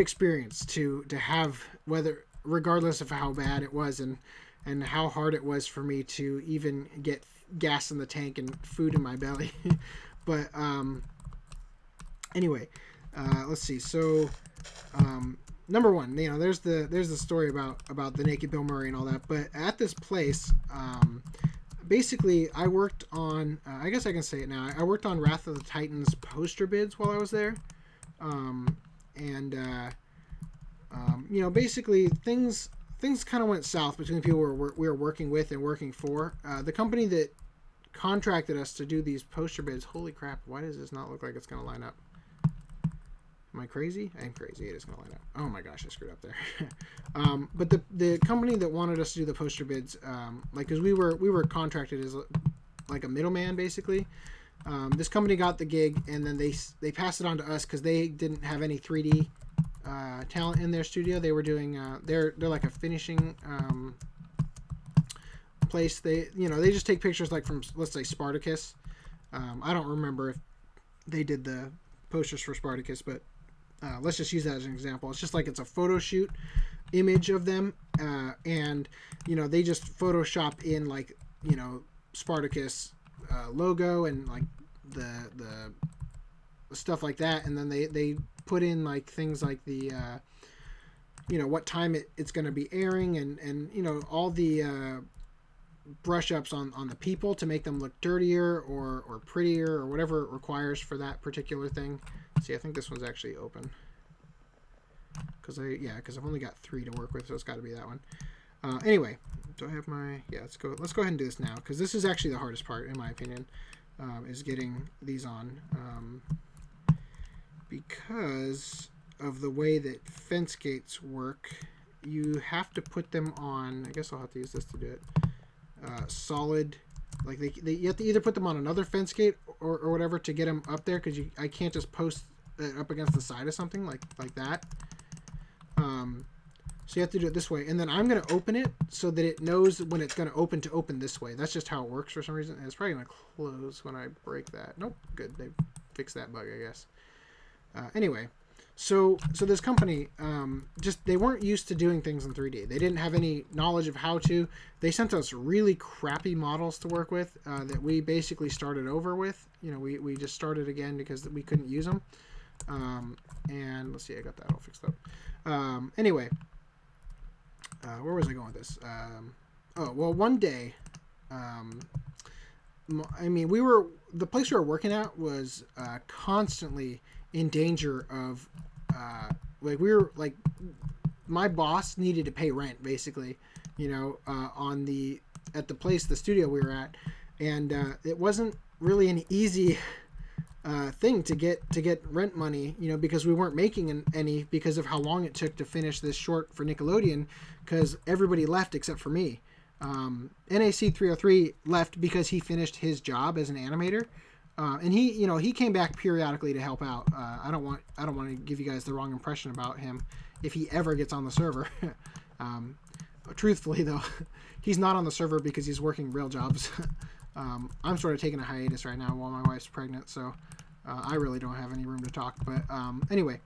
Speaker 1: experience to have, regardless of how bad it was and how hard it was for me to even get gas in the tank and food in my belly. But anyway, let's see. So number one, there's the story about the naked Bill Murray and all that. But at this place, basically, I worked on. I guess I can say it now. I worked on Wrath of the Titans poster bids while I was there, basically things kind of went south between the people we were working with and working for. The company that contracted us to do these poster bids. Holy crap! Why does this not look like it's going to line up? Am I crazy? I'm crazy. It is going to line up. Oh my gosh, I screwed up there. But the company that wanted us to do the poster bids, like, because we were contracted as like a middleman basically. This company got the gig, and then they passed it on to us because they didn't have any 3D talent in their studio. They were doing they're like a finishing place. They just take pictures like from, let's say, Spartacus. I don't remember if they did the posters for Spartacus, but let's just use that as an example. It's just like it's a photo shoot image of them, and they just Photoshop in, like, Spartacus logo and like the stuff like that, and then they put in like things like the what time it's going to be airing, and all the brush ups on the people to make them look dirtier or prettier or whatever it requires for that particular thing. See, I think this one's actually open because I've only got 3 to work with, so it's got to be that one. Anyway, do I have my... Yeah, let's go ahead and do this now, because this is actually the hardest part, in my opinion, is getting these on. Because of the way that fence gates work, you have to put them on... I guess I'll have to use this to do it. Solid... Like, you have to either put them on another fence gate or whatever to get them up there, because I can't just post it up against the side of something like that. So you have to do it this way, and then I'm going to open it so that it knows when it's going to open this way. That's just how it works for some reason. And it's probably going to close when I break that. Nope, good. They fixed that bug, I guess. Anyway, so this company, they weren't used to doing things in 3D. They didn't have any knowledge of how to. They sent us really crappy models to work with that we basically started over with. We just started again because we couldn't use them. And let's see, I got that all fixed up. Anyway, where was I going with this? One day, the place we were working at was constantly in danger of, my boss needed to pay rent, basically, at the studio we were at, and it wasn't really an easy thing to get rent money, because we weren't making any because of how long it took to finish this short for Nickelodeon, because everybody left except for me. NAC 303 left because he finished his job as an animator, and he came back periodically to help out. I don't want to give you guys the wrong impression about him if he ever gets on the server. Truthfully though, he's not on the server because he's working real jobs. I'm sort of taking a hiatus right now while my wife's pregnant, so I really don't have any room to talk. But anyway.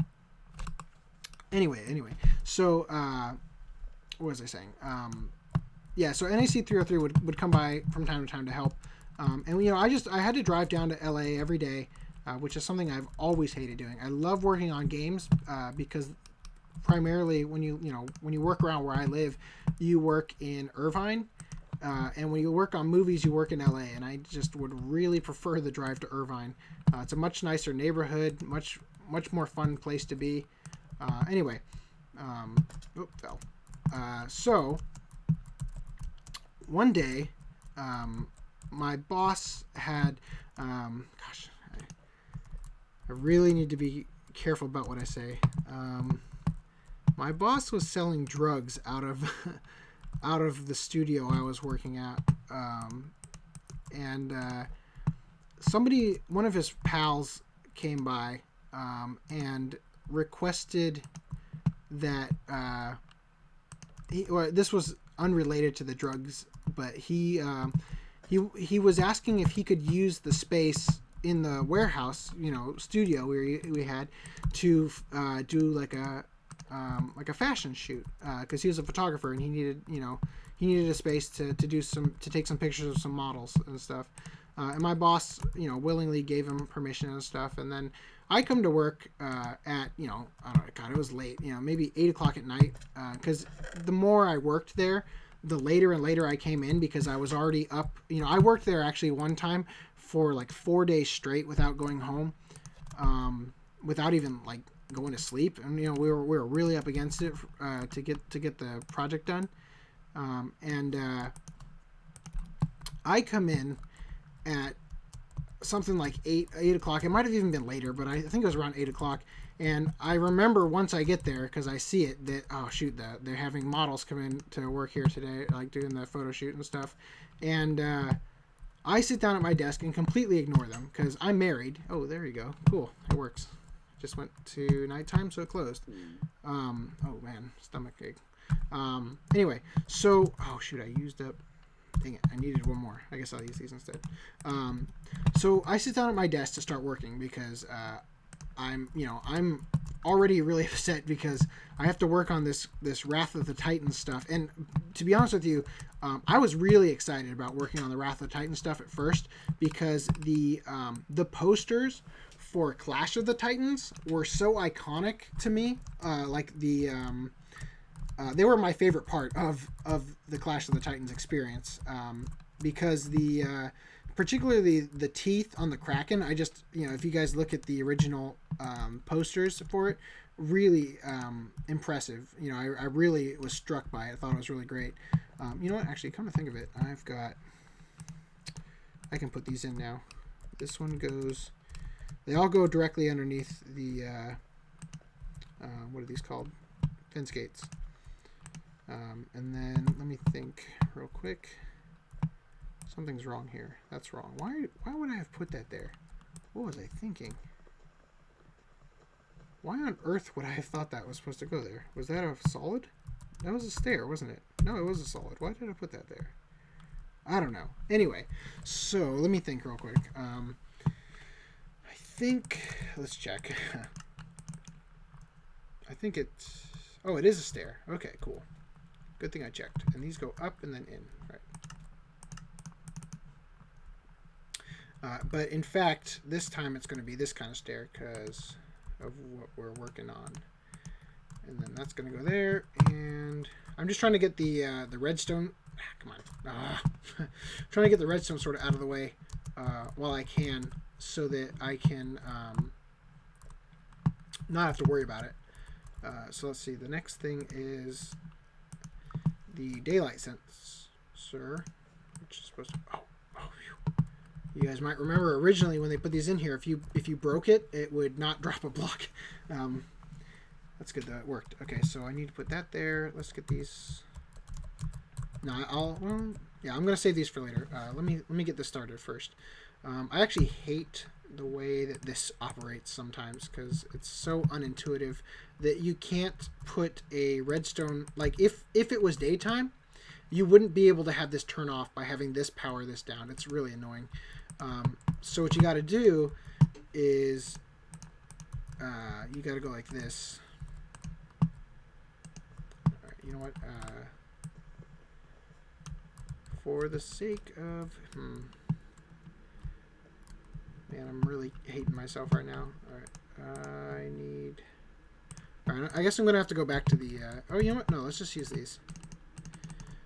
Speaker 1: So what was I saying? So NAC 303 would come by from time to time to help, and I had to drive down to LA every day, which is something I've always hated doing. I love working on games because primarily when you work around where I live, you work in Irvine. And when you work on movies, you work in LA, and I just would really prefer the drive to Irvine. It's a much nicer neighborhood, much more fun place to be. Anyway, fell. So one day, my boss had, I really need to be careful about what I say. My boss was selling drugs out of the studio I was working at, and one of his pals came by and requested that this was unrelated to the drugs, but he was asking if he could use the space in the warehouse, studio we had to do like a fashion shoot, because he was a photographer and he needed a space to take some pictures of some models and stuff, and my boss willingly gave him permission and stuff. And then I come to work at I don't know, God, it was late, maybe 8 o'clock at night, because the more I worked there, the later and later I came in, because I was already up. I worked there actually one time for like 4 days straight without going home, without even like going to sleep, and we were really up against it to get the project done, and I come in at
Speaker 2: something like 8 o'clock. It might have even been later, but I think it was around 8 o'clock. And I remember once I get there, because I see it, that, oh, shoot, they're having models come in to work here today, like doing the photo shoot and stuff. And I sit down at my desk and completely ignore them, because I'm married. Oh, there you go. Cool. It works. Just went to nighttime, so it closed. Oh, man. Stomach ache. Anyway, so, oh, shoot, I used up... Dang it, I needed one more. I guess I'll use these instead. So I sit down at my desk to start working because I'm already really upset because I have to work on this Wrath of the Titans stuff. And to be honest with you, I was really excited about working on the Wrath of the Titans stuff at first because the posters for Clash of the Titans were so iconic to me. They were my favorite part of the Clash of the Titans experience because particularly the teeth on the Kraken. I just, if you guys look at the original posters for it, really impressive. I really was struck by it. I thought it was really great. You know what? Actually, come to think of it, I can put these in now. This one goes, they all go directly underneath the, what are these called? Fence gates. And then let me think real quick. Something's wrong here. That's wrong. Why would I have put that there? What was I thinking? Why on earth would I have thought that was supposed to go there? Was that a solid? That was a stair, wasn't it? No, it was a solid. Why did I put that there? I don't know. Anyway, so let me think real quick. I think, let's check. I think it's, oh, it is a stair. Okay, cool. Good thing I checked. And these go up and then in. Right. But in fact, this time it's going to be this kind of stair because of what we're working on. And then that's going to go there. And I'm just trying to get the redstone. Come on. Trying to get the redstone sort of out of the way while I can so that I can not have to worry about it. So let's see. The next thing is the daylight sensor, which is supposed to. You guys might remember originally when they put these in here, if you broke it, it would not drop a block. That's good that it worked. Okay, so I need to put that there. Let's get these. No, I'm gonna save these for later. Let me get this started first. I actually hate the way that this operates sometimes because it's so unintuitive that you can't put a redstone, like if it was daytime, you wouldn't be able to have this turn off by having this power this down. It's really annoying. So what you got to do is you got to go like this. All right, you know what? For the sake of man, I'm really hating myself right now. All right, all right, I guess I'm gonna have to go back to the. Oh, you know what? No, let's just use these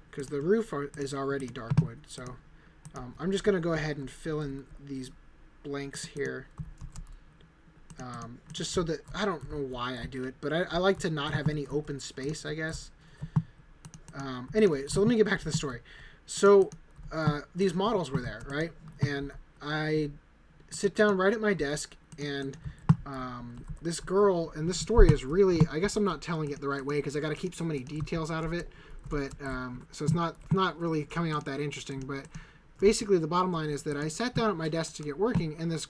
Speaker 2: because the roof is already dark wood. So I'm just gonna go ahead and fill in these blanks here, just so that I don't know why I do it, but I like to not have any open space, I guess. Anyway, so let me get back to the story. So these models were there, right? And I sit down right at my desk, and this girl, and this story is really, I guess I'm not telling it the right way because I got to keep so many details out of it, but so it's not really coming out that interesting. But basically, the bottom line is that I sat down at my desk to get working, and this,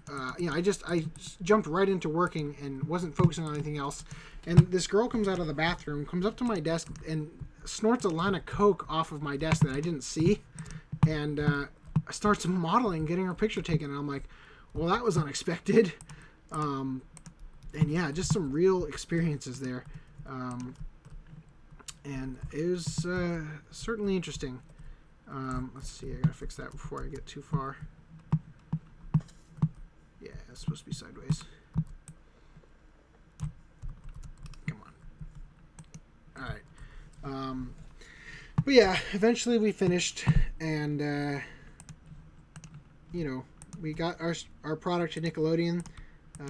Speaker 2: I jumped right into working and wasn't focusing on anything else. And this girl comes out of the bathroom, comes up to my desk, and snorts a line of coke off of my desk that I didn't see, and starts modeling, getting her picture taken. And I'm like, well, that was unexpected. And yeah, just some real experiences there. And it was certainly interesting. Let's see, I gotta fix that before I get too far. Yeah, it's supposed to be sideways. Come on. Alright. But yeah, eventually we finished, and we got our product to Nickelodeon.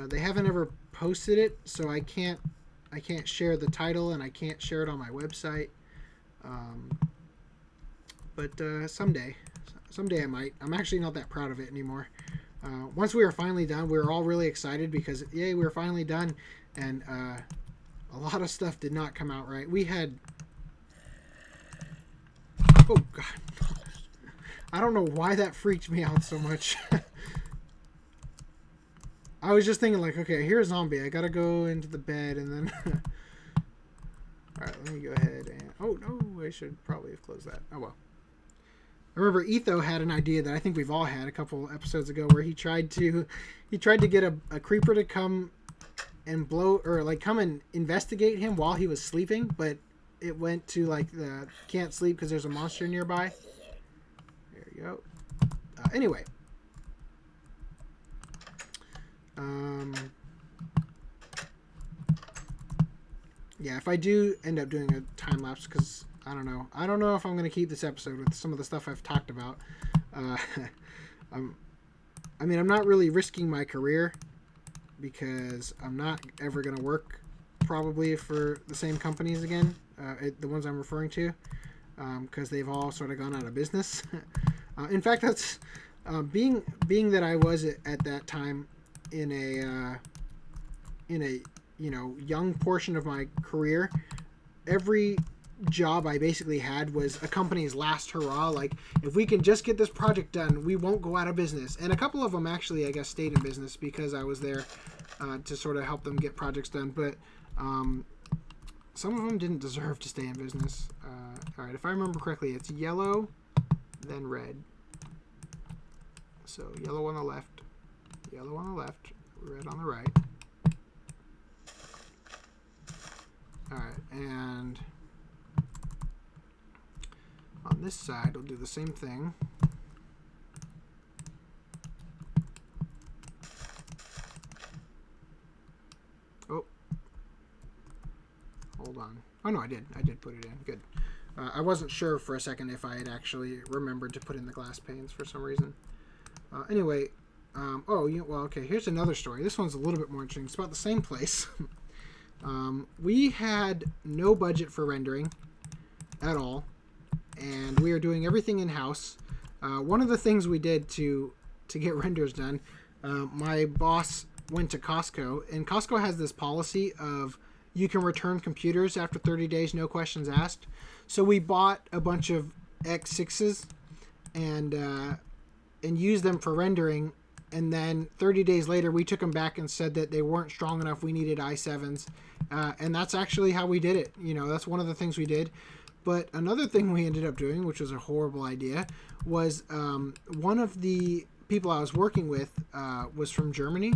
Speaker 2: They haven't ever posted it, so I can't share the title, and I can't share it on my website. But someday I might. I'm actually not that proud of it anymore. Once we were finally done, we were all really excited because, yay, we were finally done. And a lot of stuff did not come out right. We had... Oh, God. I don't know why that freaked me out so much. I was just thinking, like, okay, here's a zombie. I gotta go into the bed and then... Alright, let me go ahead and... Oh, no, I should probably have closed that. Oh, well. I remember Etho had an idea that I think we've all had a couple episodes ago where he tried to get a creeper to come and blow, or like come and investigate him while he was sleeping, but it went to like the can't sleep because there's a monster nearby. There you go. Anyway. Yeah, if I do end up doing a time lapse, because I don't know if I'm going to keep this episode with some of the stuff I've talked about. I'm not really risking my career because I'm not ever going to work probably for the same companies again, the ones I'm referring to, because they've all sort of gone out of business. In fact, that's being that I was at that time in a young portion of my career. Every job I basically had was a company's last hurrah. Like, if we can just get this project done, we won't go out of business. And a couple of them actually, I guess, stayed in business because I was there to sort of help them get projects done. But some of them didn't deserve to stay in business. All right, if I remember correctly, it's yellow, then red. So yellow on the left, red on the right. All right, and on this side, we'll do the same thing. Oh, hold on. Oh, no, I did put it in. Good. I wasn't sure for a second if I had actually remembered to put in the glass panes for some reason. Anyway, okay, here's another story. This one's a little bit more interesting. It's about the same place. We had no budget for rendering at all, and we are doing everything in-house. One of the things we did to get renders done, my boss went to Costco, and Costco has this policy of you can return computers after 30 days, no questions asked. So we bought a bunch of X6s and used them for rendering, and then 30 days later we took them back and said that they weren't strong enough, we needed i7s, and that's actually how we did it. That's one of the things we did. But another thing we ended up doing, which was a horrible idea, was one of the people I was working with was from Germany.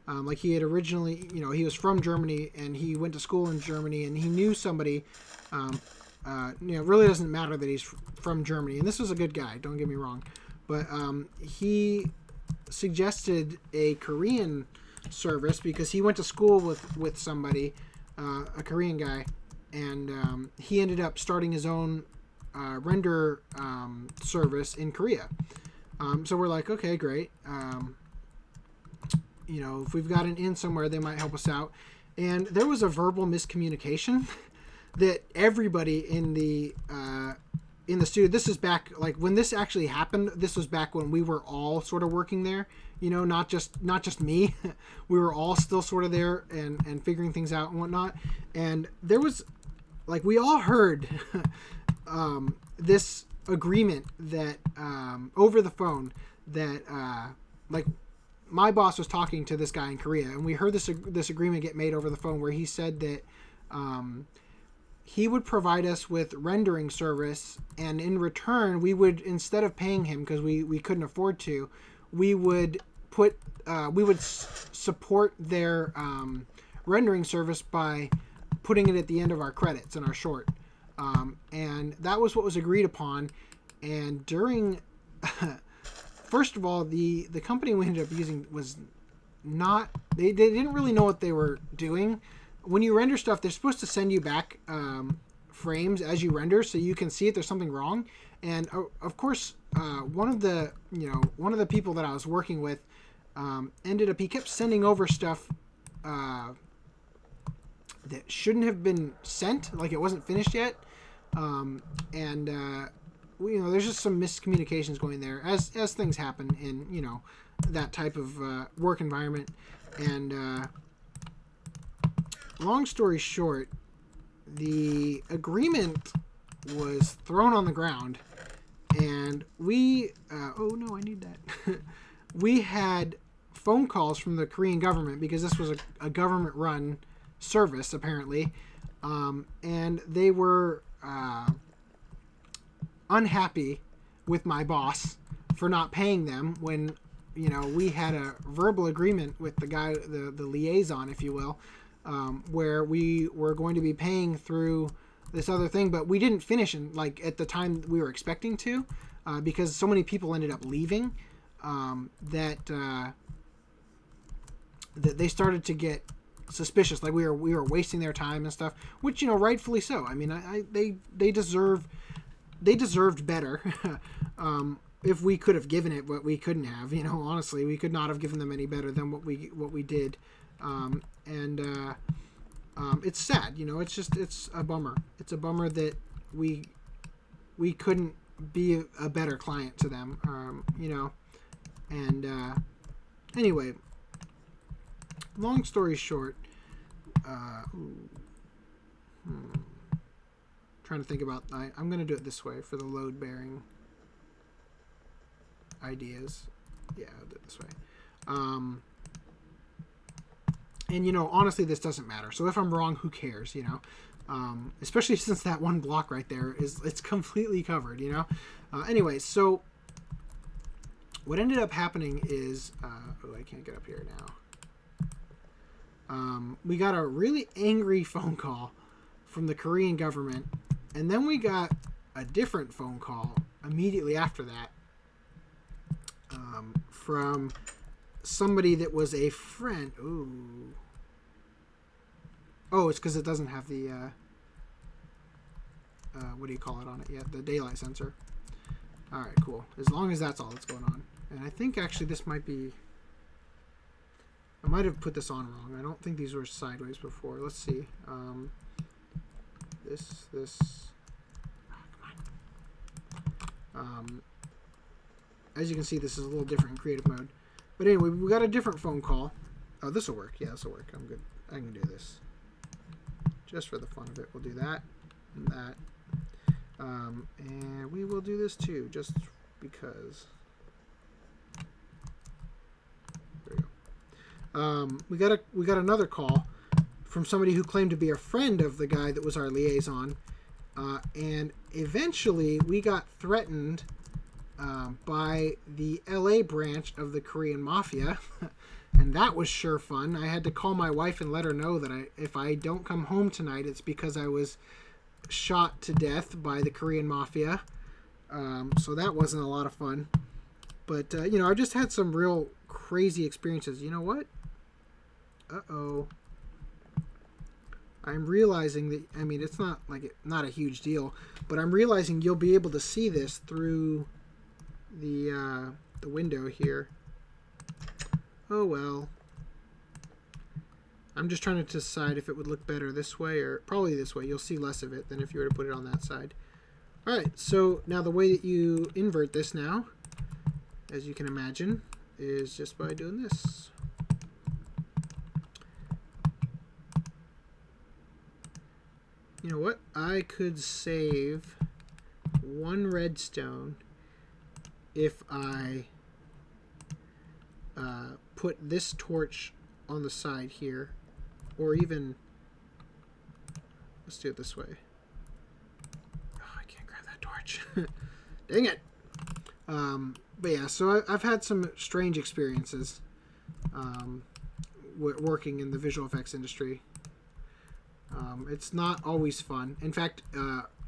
Speaker 2: Like, he had originally, he was from Germany and he went to school in Germany, and he knew somebody. It really doesn't matter that he's from Germany, and this was a good guy, don't get me wrong, but he suggested a Korean service because he went to school with somebody, a Korean guy, and he ended up starting his own render service in Korea. So we're like, okay, great. If we've got an in somewhere, they might help us out. And there was a verbal miscommunication that everybody in the studio, this is back, like, when this actually happened, this was back when we were all sort of working there, not just me. We were all still sort of there and figuring things out and whatnot. And there was, like, we all heard this agreement that over the phone that like, my boss was talking to this guy in Korea, and we heard this agreement get made over the phone where he said that he would provide us with rendering service, and in return we would, instead of paying him because we couldn't afford to, we would support their rendering service by putting it at the end of our credits in our short, and that was what was agreed upon. And during first of all, the company we ended up using was not, they didn't really know what they were doing. When you render stuff, they're supposed to send you back frames as you render so you can see if there's something wrong. And of course, one of the people that I was working with he kept sending over stuff that shouldn't have been sent, like it wasn't finished yet. there's just some miscommunications going there as things happen in that type of work environment. And long story short, the agreement was thrown on the ground, and we oh no, I need that. We had phone calls from the Korean government, because this was a government run service apparently, and they were unhappy with my boss for not paying them when we had a verbal agreement with the guy, the liaison, if you will, where we were going to be paying through this other thing, but we didn't finish at the time we were expecting to, because so many people ended up leaving, that they started to get suspicious, like we were wasting their time and stuff, which rightfully so. I mean, they deserved better. If we could have given it, but we couldn't have. Honestly, we could not have given them any better than what we did. It's sad. It's a bummer. It's a bummer that we couldn't be a better client to them. Anyway, long story short, trying to think about. I'm going to do it this way for the load bearing ideas. Yeah, I'll do it this way. And honestly, this doesn't matter. So if I'm wrong, who cares? Especially since that one block right there it's completely covered. Anyway, so what ended up happening is, I can't get up here now. We got a really angry phone call from the Korean government, and then we got a different phone call immediately after that, from somebody that was a friend. Ooh. Oh, it's because it doesn't have the what do you call it on it yet? The daylight sensor. All right, cool. As long as that's all that's going on. And I think actually this might be. I might have put this on wrong. I don't think these were sideways before. Let's see. This. Oh, come on. As you can see, this is a little different in creative mode. But anyway, we got a different phone call. Oh, this will work. Yeah, this will work. I'm good. I can do this. Just for the fun of it, we'll do that and that. And we will do this too, just because. There we go. We got another call from somebody who claimed to be a friend of the guy that was our liaison, and eventually we got threatened by the LA branch of the Korean Mafia, and that was sure fun. I had to call my wife and let her know that if I don't come home tonight, it's because I was shot to death by the Korean Mafia. So that wasn't a lot of fun. But, I've just had some real crazy experiences. You know what? Uh-oh. I'm realizing that, it's not not a huge deal, but I'm realizing you'll be able to see this through the window here. Oh well. I'm just trying to decide if it would look better this way or probably this way. You'll see less of it than if you were to put it on that side. Alright, so now the way that you invert this now, as you can imagine, is just by doing this. You know what? I could save one redstone if I put this torch on the side here, or even, let's do it this way. Oh, I can't grab that torch. Dang it. But yeah, so I've had some strange experiences working in the visual effects industry. It's not always fun. In fact,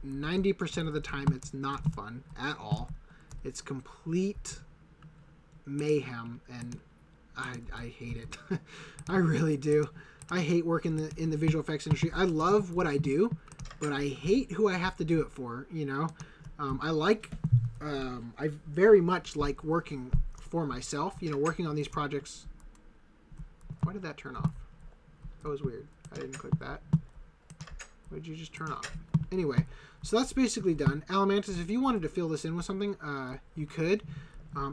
Speaker 2: 90% of the time it's not fun at all. It's complete mayhem, and I hate it. I really do. I hate working in the visual effects industry. I love what I do, but I hate who I have to do it for, I very much like working for myself, working on these projects. Why did that turn off? That was weird. I didn't click that. What did you just turn off? Anyway, so that's basically done. Alamantus, if you wanted to fill this in with something, you could.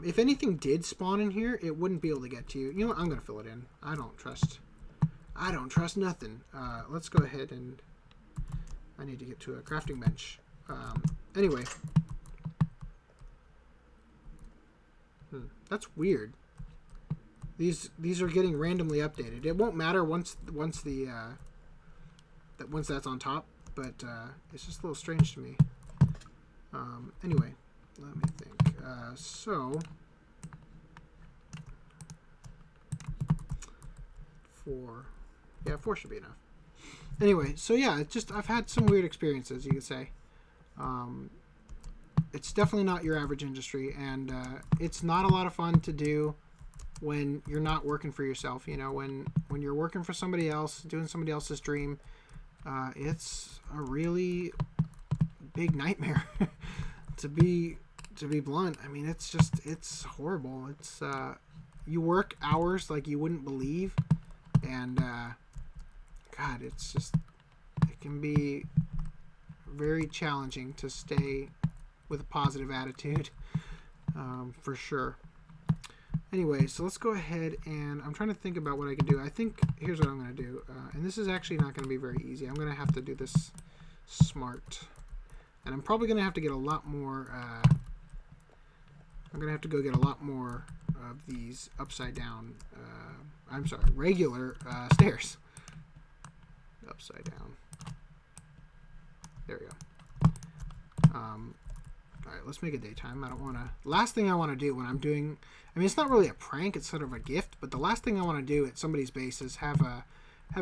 Speaker 2: If anything did spawn in here, it wouldn't be able to get to you. You know what? I'm going to fill it in. I don't trust nothing. Let's go ahead and... I need to get to a crafting bench. Anyway. That's weird. These are getting randomly updated. It won't matter once that's on top, but it's just a little strange to me. Anyway, let me think. So 4. Yeah, 4 should be enough. Anyway, so yeah, I've had some weird experiences, you could say. It's definitely not your average industry, and it's not a lot of fun to do when you're not working for yourself. You know, when you're working for somebody else, doing somebody else's dream, it's a really big nightmare. to be blunt, I mean, it's horrible. It's you work hours like you wouldn't believe, and God, it can be very challenging to stay with a positive attitude, for sure. Anyway, so let's go ahead, and I'm trying to think about what I can do. I think here's what I'm going to do, and this is actually not going to be very easy. I'm going to have to do this smart, and I'm probably going to have to get a lot more. I'm going to have to go get a lot more of these upside down. I'm sorry, regular stairs. Upside down. There we go. All right, let's make it daytime. I don't want to... Last thing I want to do when I'm doing... I mean, it's not really a prank. It's sort of a gift. But the last thing I want to do at somebody's base is have a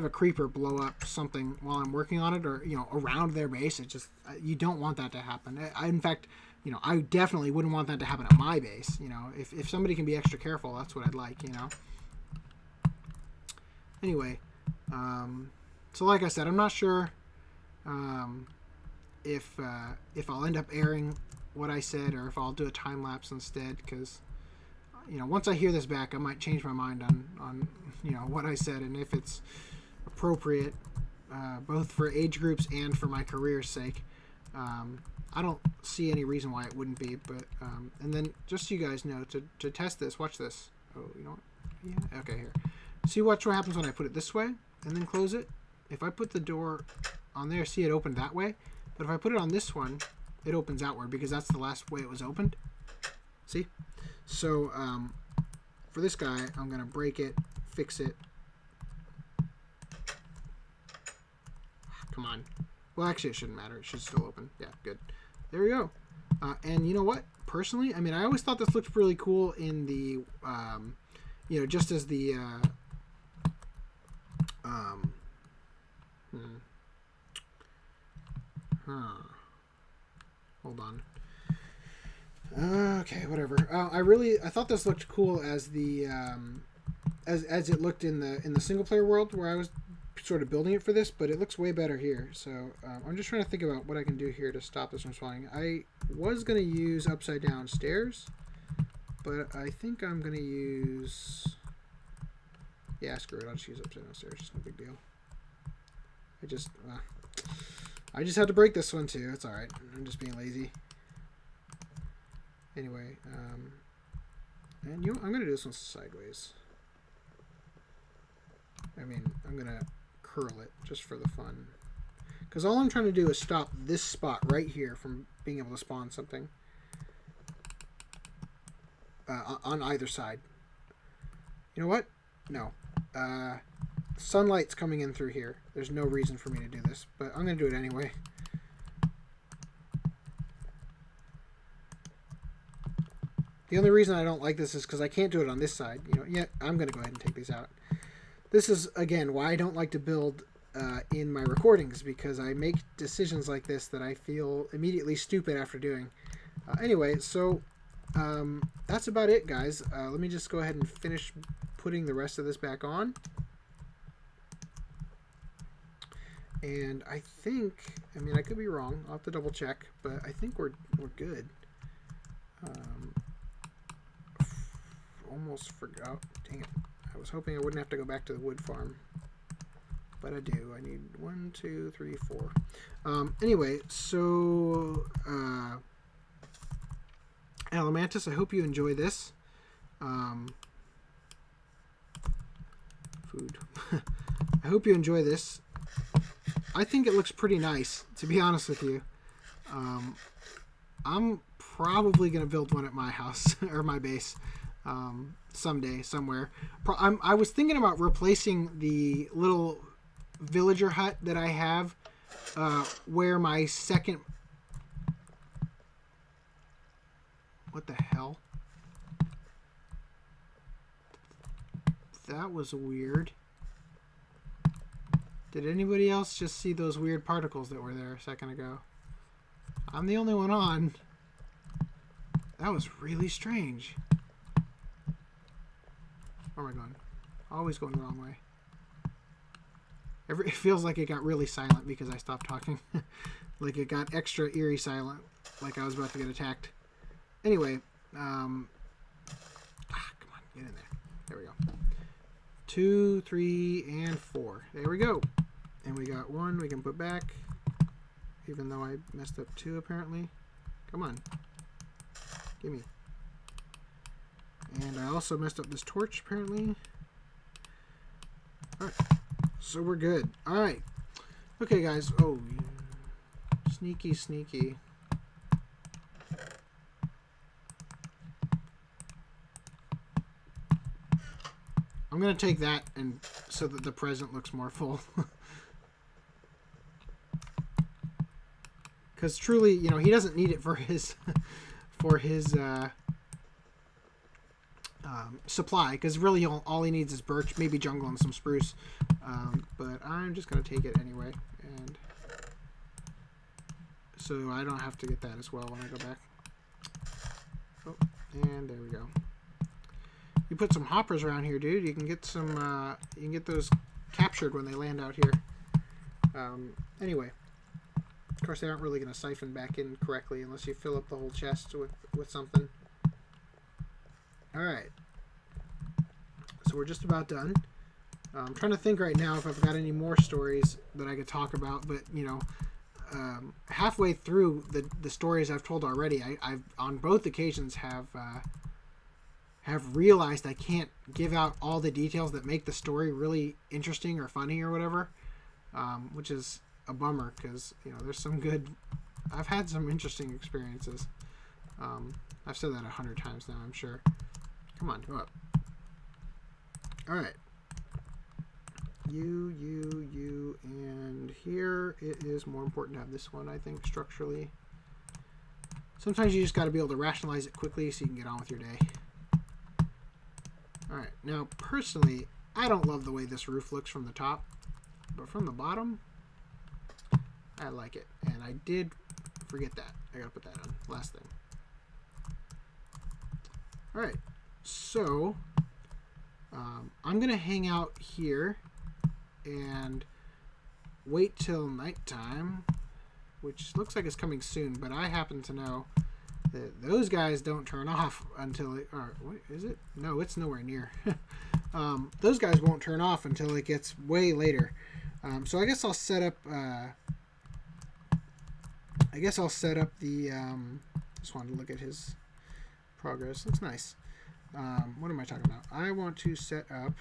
Speaker 2: creeper blow up something while I'm working on it, or, you know, around their base. It just... You don't want that to happen. In fact, you know, I definitely wouldn't want that to happen at my base. You know, if somebody can be extra careful, that's what I'd like, you know. Anyway, so like I said, I'm not sure if I'll end up airing what I said, or if I'll do a time lapse instead, because, you know, once I hear this back, I might change my mind on you know, what I said, and if it's appropriate, both for age groups and for my career's sake. I don't see any reason why it wouldn't be, but and then just so you guys know, to test this, watch this. Oh, you know what? Yeah, okay, here. See, watch what happens when I put it this way and then close it. If I put the door on there, see, it opened that way. But if I put it on this one, it opens outward, because that's the last way it was opened. See? So, for this guy, I'm going to break it, fix it. Come on. Well, actually, it shouldn't matter. It should still open. Yeah, good. There we go. And you know what? Personally, I mean, I always thought this looked really cool in the, you know, just as the, Hold on. Okay, whatever. I thought this looked cool as the as it looked in the single player world where I was sort of building it for this, but it looks way better here. So I'm just trying to think about what I can do here to stop this from spawning. I was gonna use upside down stairs, but I think I'm gonna use. Yeah, screw it. I'll just use upside down stairs. It's no big deal. I just had to break this one too. It's alright. I'm just being lazy. Anyway, and you know, I'm going to do this one sideways. I mean, I'm going to curl it just for the fun. Because all I'm trying to do is stop this spot right here from being able to spawn something. On either side. You know what? No. Sunlight's coming in through here. There's no reason for me to do this, but I'm going to do it anyway. The only reason I don't like this is because I can't do it on this side. You know, yeah, I'm going to go ahead and take these out. This is, again, why I don't like to build in my recordings, because I make decisions like this that I feel immediately stupid after doing. Anyway, so that's about it, guys. Let me just go ahead and finish putting the rest of this back on. And I think, I mean, I could be wrong. I'll have to double check, but I think we're good. Almost forgot. Dang it. I was hoping I wouldn't have to go back to the wood farm. but I do. I need 1, 2, 3, 4. Anyway, so Alamantus, I hope you enjoy this. Food. I hope you enjoy this. I think it looks pretty nice, to be honest with you. I'm probably going to build one at my house or my base someday, somewhere. I was thinking about replacing the little villager hut that I have where my second... What the hell? That was weird. Did anybody else just see those weird particles that were there a second ago? I'm the only one on. That was really strange. Where am I going? Always going the wrong way. It feels like it got really silent because I stopped talking. Like it got extra eerie silent. Like I was about to get attacked. Anyway. Come on. Get in there. There we go. 2, 3, and 4. There we go. And we got 1 we can put back. Even though I messed up 2 apparently. Come on. Gimme. And I also messed up this torch apparently. Alright. So we're good. Alright. Okay guys. Oh. Sneaky, sneaky. I'm going to take that and so that the present looks more full. Because truly, you know, he doesn't need it for his supply. Because really, all he needs is birch, maybe jungle, and some spruce. But I'm just going to take it anyway, and so I don't have to get that as well when I go back. Oh, and there we go. You put some hoppers around here, dude. You can get some. You can get those captured when they land out here. Anyway. Of course, they aren't really going to siphon back in correctly unless you fill up the whole chest with something. Alright. So we're just about done. I'm trying to think right now if I've got any more stories that I could talk about, but, you know, halfway through the stories I've told already, I've on both occasions have realized I can't give out all the details that make the story really interesting or funny or whatever, which is a bummer because, you know, there's some good... I've had some interesting experiences. I've said that 100 times now, I'm sure. Come on, go up. Alright. You, and here it is more important to have this one, I think, structurally. Sometimes you just got to be able to rationalize it quickly so you can get on with your day. Alright, now, personally, I don't love the way this roof looks from the top, but from the bottom... I like it. And I did forget that. I gotta put that on. Last thing. Alright. So, I'm gonna hang out here and wait till nighttime, which looks like it's coming soon, but I happen to know that those guys don't turn off until it... Or, what is it? No, it's nowhere near. Those guys won't turn off until it gets way later. So I guess I'll set up... the, just wanted to look at his progress. Looks nice. What am I talking about? I want to set up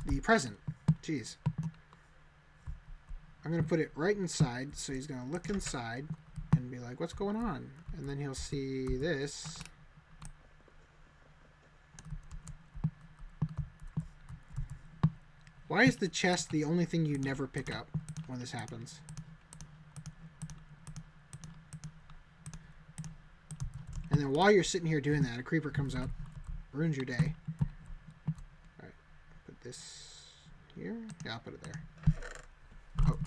Speaker 2: the present. Jeez. I'm going to put it right inside, so he's going to look inside and be like, what's going on? And then he'll see this. Why is the chest the only thing you never pick up when this happens? And then while you're sitting here doing that, a creeper comes up, ruins your day. Alright, put this here. Yeah, I'll put it there. Oh,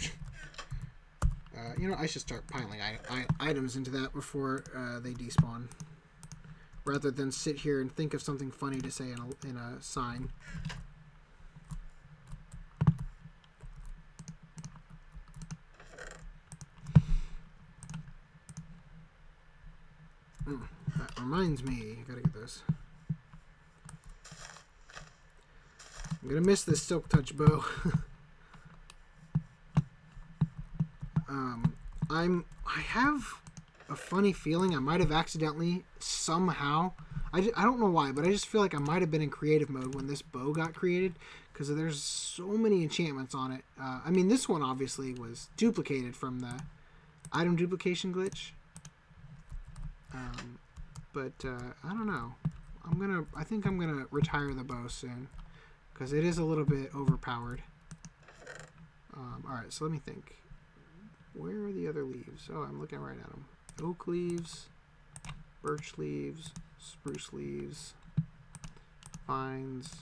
Speaker 2: you know, I should start piling items into that before they despawn. Rather than sit here and think of something funny to say in a sign. That reminds me, I gotta get this. I'm gonna miss this Silk Touch bow. I have a funny feeling I might have accidentally somehow. I don't know why, but I just feel like I might have been in creative mode when this bow got created, because there's so many enchantments on it. I mean, this one obviously was duplicated from the item duplication glitch. But I don't know. I think I'm gonna retire the bow soon, because it is a little bit overpowered. All right, so let me think. Where are the other leaves? Oh, I'm looking right at them. Oak leaves, birch leaves, spruce leaves, vines.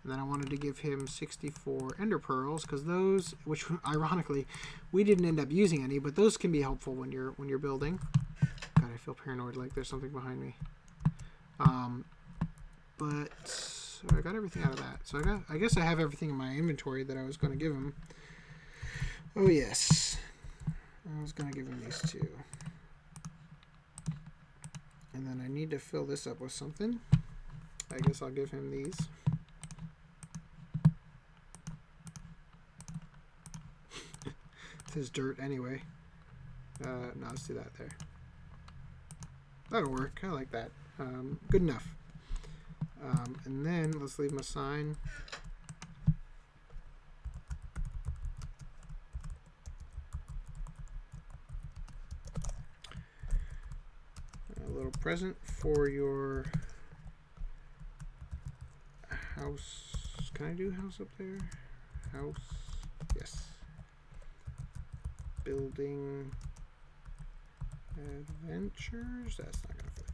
Speaker 2: And then I wanted to give him 64 ender pearls, because those, which ironically we didn't end up using any, but those can be helpful when you're building. God, I feel paranoid, like there's something behind me. But so I got everything out of that. So I guess I have everything in my inventory that I was going to give him. Oh yes, I was going to give him these two. And then I need to fill this up with something. I guess I'll give him these. His dirt anyway. No, let's do that there. That'll work. I like that. Good enough. And then let's leave him a sign. A little present for your house. Can I do house up there? House. Yes. Building adventures. That's not gonna fit.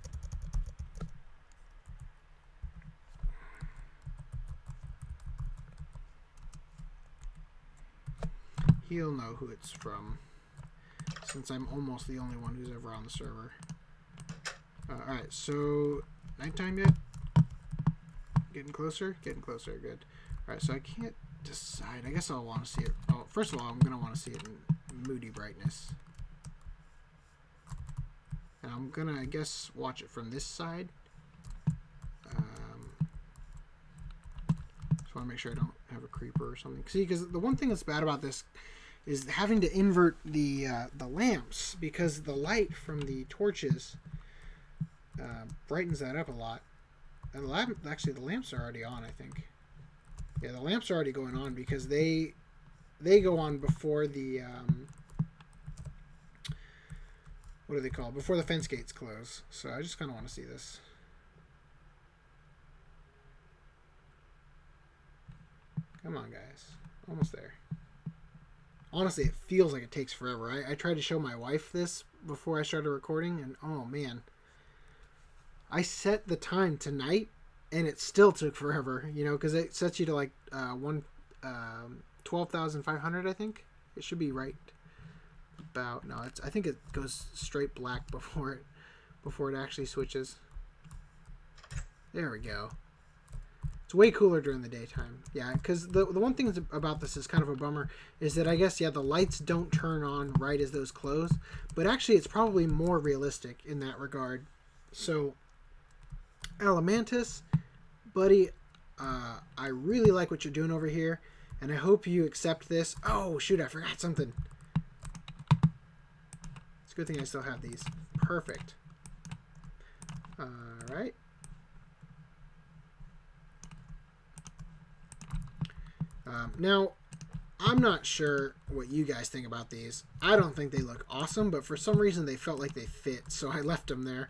Speaker 2: He'll know who it's from, since I'm almost the only one who's ever on the server. Alright, so nighttime yet? Getting closer? Getting closer, good. Alright, so I can't decide. I guess I'll want to see it. Oh, first of all, I'm going to want to see it in moody brightness. And I'm going to, I guess, watch it from this side. Just want to make sure I don't have a creeper or something. See, because the one thing that's bad about this is having to invert the lamps, because the light from the torches brightens that up a lot. And actually the lamps are already on, I think. Yeah, the lamps are already going on because they go on before the what are they called? Before the fence gates close. So I just kind of want to see this. Come on, guys. Almost there. Honestly, it feels like it takes forever. I tried to show my wife this before I started recording, and oh man. I set the time tonight, and it still took forever, you know, because it sets you to like 12,500, I think. It should be right about, no, I think it goes straight black before it actually switches. There we go. It's way cooler during the daytime. Yeah, because the one thing about this is kind of a bummer is that I guess, yeah, the lights don't turn on right as those close, but actually it's probably more realistic in that regard. So, Alamantus, buddy, I really like what you're doing over here, and I hope you accept this. Oh, shoot, I forgot something. It's a good thing I still have these. Perfect. Alright. Now, I'm not sure what you guys think about these. I don't think they look awesome, but for some reason they felt like they fit, so I left them there.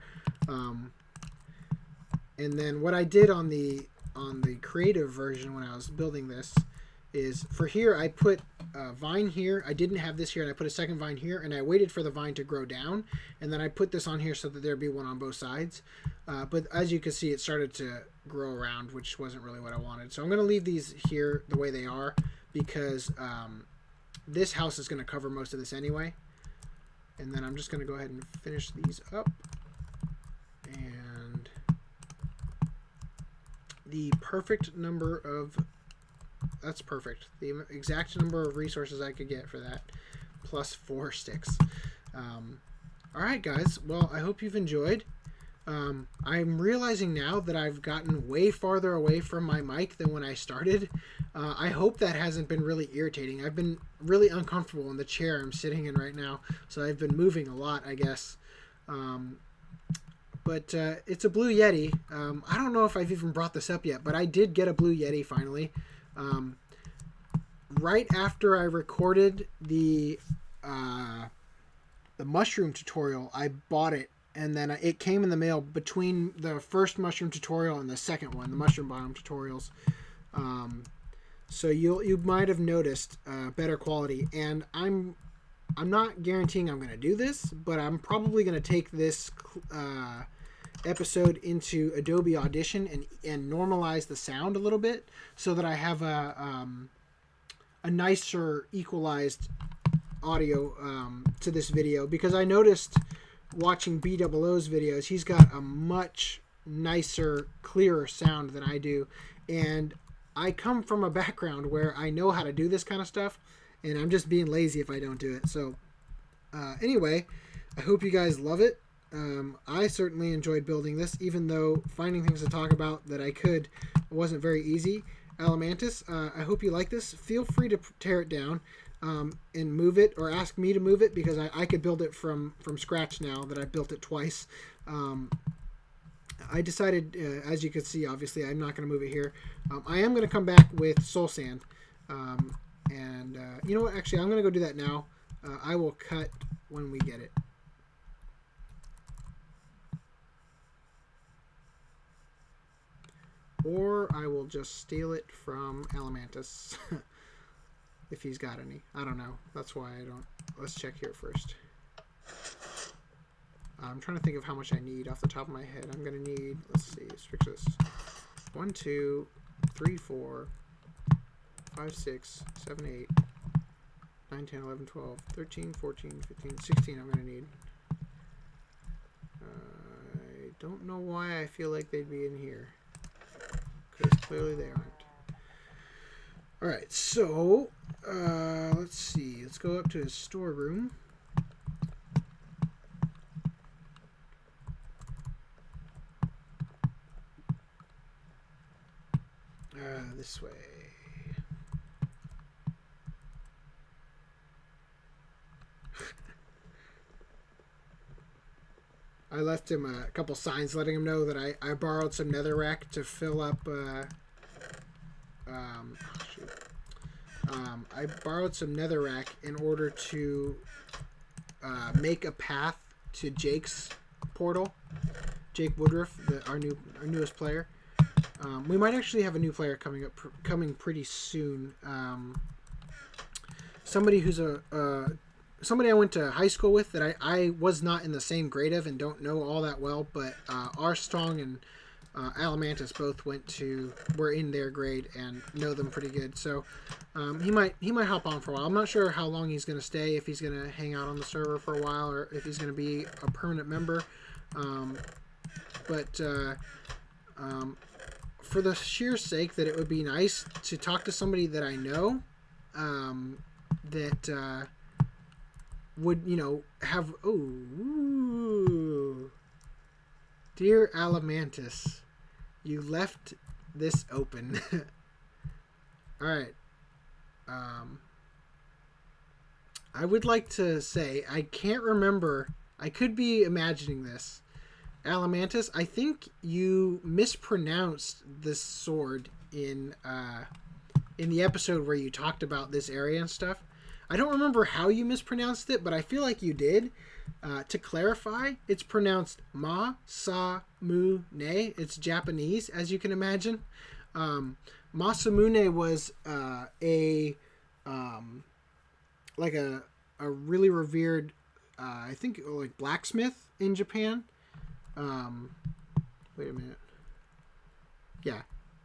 Speaker 2: And then what I did on the creative version when I was building this is, for here I put a vine here. I didn't have this here, and I put a second vine here, and I waited for the vine to grow down, and then I put this on here so that there'd be one on both sides. But as you can see, it started to grow around, which wasn't really what I wanted. So I'm going to leave these here the way they are, because this house is going to cover most of this anyway. And then I'm just going to go ahead and finish these up. And the perfect number of, that's perfect, the exact number of resources I could get for that, plus 4 sticks. Alright guys, well, I hope you've enjoyed. I'm realizing now that I've gotten way farther away from my mic than when I started. I hope that hasn't been really irritating. I've been really uncomfortable in the chair I'm sitting in right now, so I've been moving a lot, I guess. But it's a Blue Yeti. I don't know if I've even brought this up yet, but I did get a Blue Yeti finally. Right after I recorded the mushroom tutorial, I bought it, and then it came in the mail between the first mushroom tutorial and the second one, the mushroom biome tutorials. So you might have noticed better quality, and I'm not guaranteeing I'm going to do this, but I'm probably going to take this episode into Adobe Audition and normalize the sound a little bit so that I have a nicer equalized audio to this video, because I noticed watching BOO's videos, he's got a much nicer, clearer sound than I do, and I come from a background where I know how to do this kind of stuff, and I'm just being lazy if I don't do it. So anyway, I hope you guys love it. I certainly enjoyed building this, even though finding things to talk about that I could wasn't very easy. Alamantus, I hope you like this. Feel free to tear it down and move it, or ask me to move it, because I could build it from scratch now that I built it twice. I decided, as you can see, obviously, I'm not going to move it here. I am going to come back with soul sand. And you know what? Actually, I'm going to go do that now. I will cut when we get it. Or I will just steal it from Alamantus. If he's got any. I don't know. That's why I don't. Let's check here first. I'm trying to think of how much I need off the top of my head. I'm going to need, let's see, let's fix this. 1, 2, 3, 4, 5, 6, 7, 8, 9, 10, 11, 12, 13, 14, 15, 16 I'm going to need. I don't know why I feel like they'd be in here, because clearly they aren't. Alright, so let's see. Let's go up to his storeroom. This way. I left him a couple signs letting him know that I borrowed some netherrack to fill up. I borrowed some netherrack in order to make a path to Jake's portal. Jake Woodruff, our newest player. We might actually have a new player coming pretty soon. Somebody who's somebody I went to high school with that I was not in the same grade of and don't know all that well, but Armstrong and Alamantus both were in their grade and know them pretty good. So he might hop on for a while. I'm not sure how long he's going to stay, if he's going to hang out on the server for a while, or if he's going to be a permanent member. But for the sheer sake that it would be nice to talk to somebody that I know, that would, have... Ooh. Dear Alamantus, you left this open. Alright. I would like to say, I can't remember... I could be imagining this. Alamantus, I think you mispronounced this sword in the episode where you talked about this area and stuff. I don't remember how you mispronounced it, but I feel like you did. To clarify, it's pronounced Masamune. It's Japanese, as you can imagine. Masamune was a really revered, I think, like blacksmith in Japan. Wait a minute. Yeah,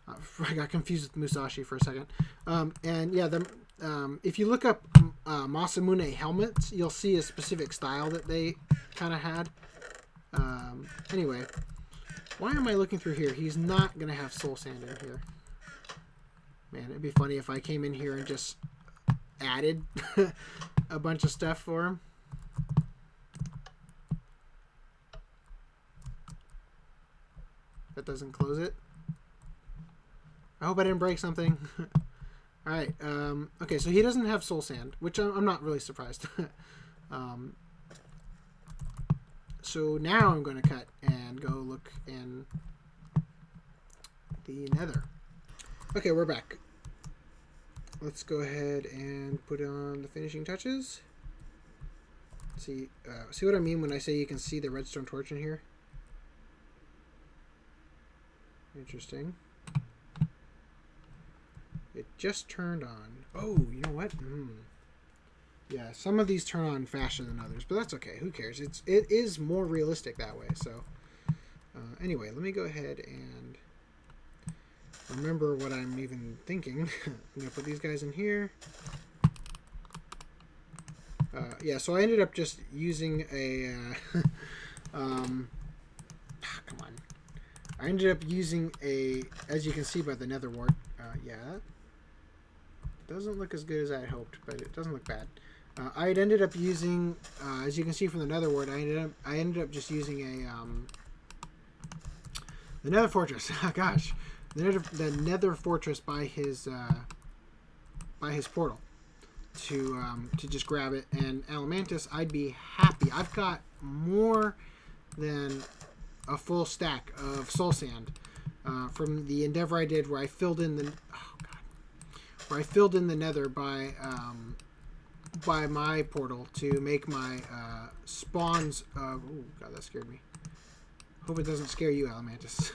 Speaker 2: I got confused with Musashi for a second. And yeah, if you look up Masamune helmets, you'll see a specific style that they kind of had. Anyway, why am I looking through here? He's not gonna have soul sand in here. Man, it'd be funny if I came in here and just added a bunch of stuff for him. That doesn't close it. I hope I didn't break something. All right. Okay, so he doesn't have soul sand, which I'm not really surprised. So now I'm going to cut and go look in the nether. Okay, we're back. Let's go ahead and put on the finishing touches. See what I mean when I say you can see the redstone torch in here? Interesting. It just turned on. Oh, you know what? Yeah, some of these turn on faster than others, but that's okay. Who cares? It is more realistic that way. So, anyway, let me go ahead and remember what I'm even thinking. I'm gonna put these guys in here. Yeah, so I ended up just using a. Come on. I ended up using a, as you can see by the nether wart. Yeah, doesn't look as good as I hoped, but it doesn't look bad. I had ended up using, as you can see from the nether wart, I ended up just using a the nether fortress. Gosh, the nether fortress by his portal to just grab it. And Alamantus, I'd be happy. I've got more than a full stack of soul sand from the endeavor I did where I filled in the nether by my portal to make my spawns. Oh god, that scared me. Hope it doesn't scare you, Alamantus.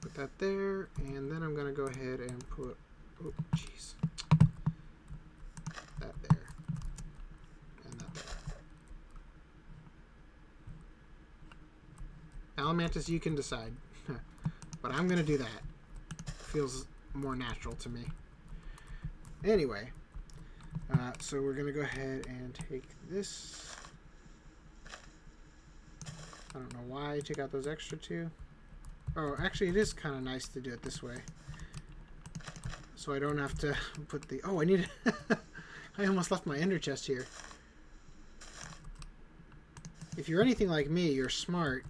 Speaker 2: Put that there, and then I'm gonna go ahead and put. Oh jeez. That there, and that there. Alamantus, you can decide, but I'm gonna do that. Feels more natural to me. Anyway, so we're gonna go ahead and take this. I don't know why I took out those extra two. Oh, actually, it is kind of nice to do it this way, so I don't have to put the. Oh, I need. I almost left my ender chest here. If you're anything like me, you're smart,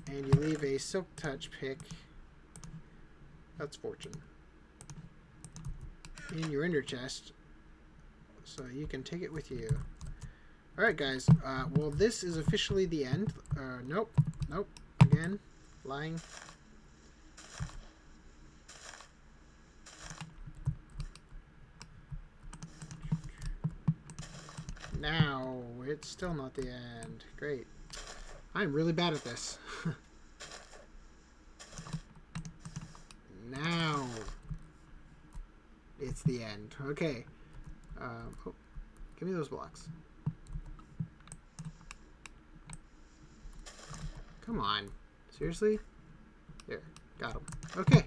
Speaker 2: and you leave a silk touch pick. That's fortune. In your ender chest, so you can take it with you. Alright guys, well this is officially the end. Nope, again, lying. Now, it's still not the end. Great. I'm really bad at this. Now it's the end. Okay. Oh, give me those blocks. Come on. Seriously? There. Got them. Okay.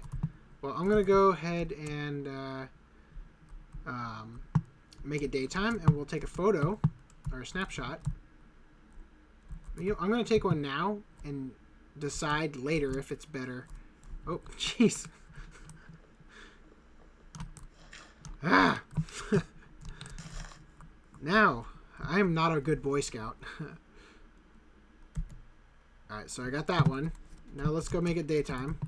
Speaker 2: Well, I'm going to go ahead and make it daytime, and we'll take a photo or a snapshot. You know, I'm going to take one now and decide later if it's better. Oh, jeez. Ah! Now, I am not a good Boy Scout. Alright, so I got that one. Now let's go make it daytime.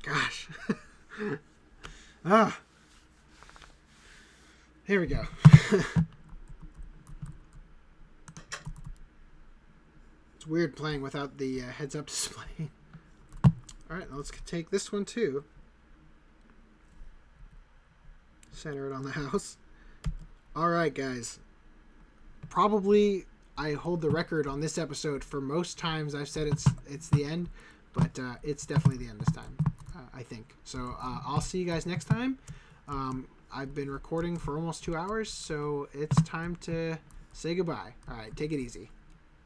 Speaker 2: Gosh. Ah. Here we go. It's weird playing without the heads-up display. Alright, let's take this one too. Center it on the house. Alright, guys. Probably I hold the record on this episode for most times I've said it's the end, but it's definitely the end this time, I think. So I'll see you guys next time. I've been recording for almost 2 hours, so it's time to say goodbye. Alright, take it easy.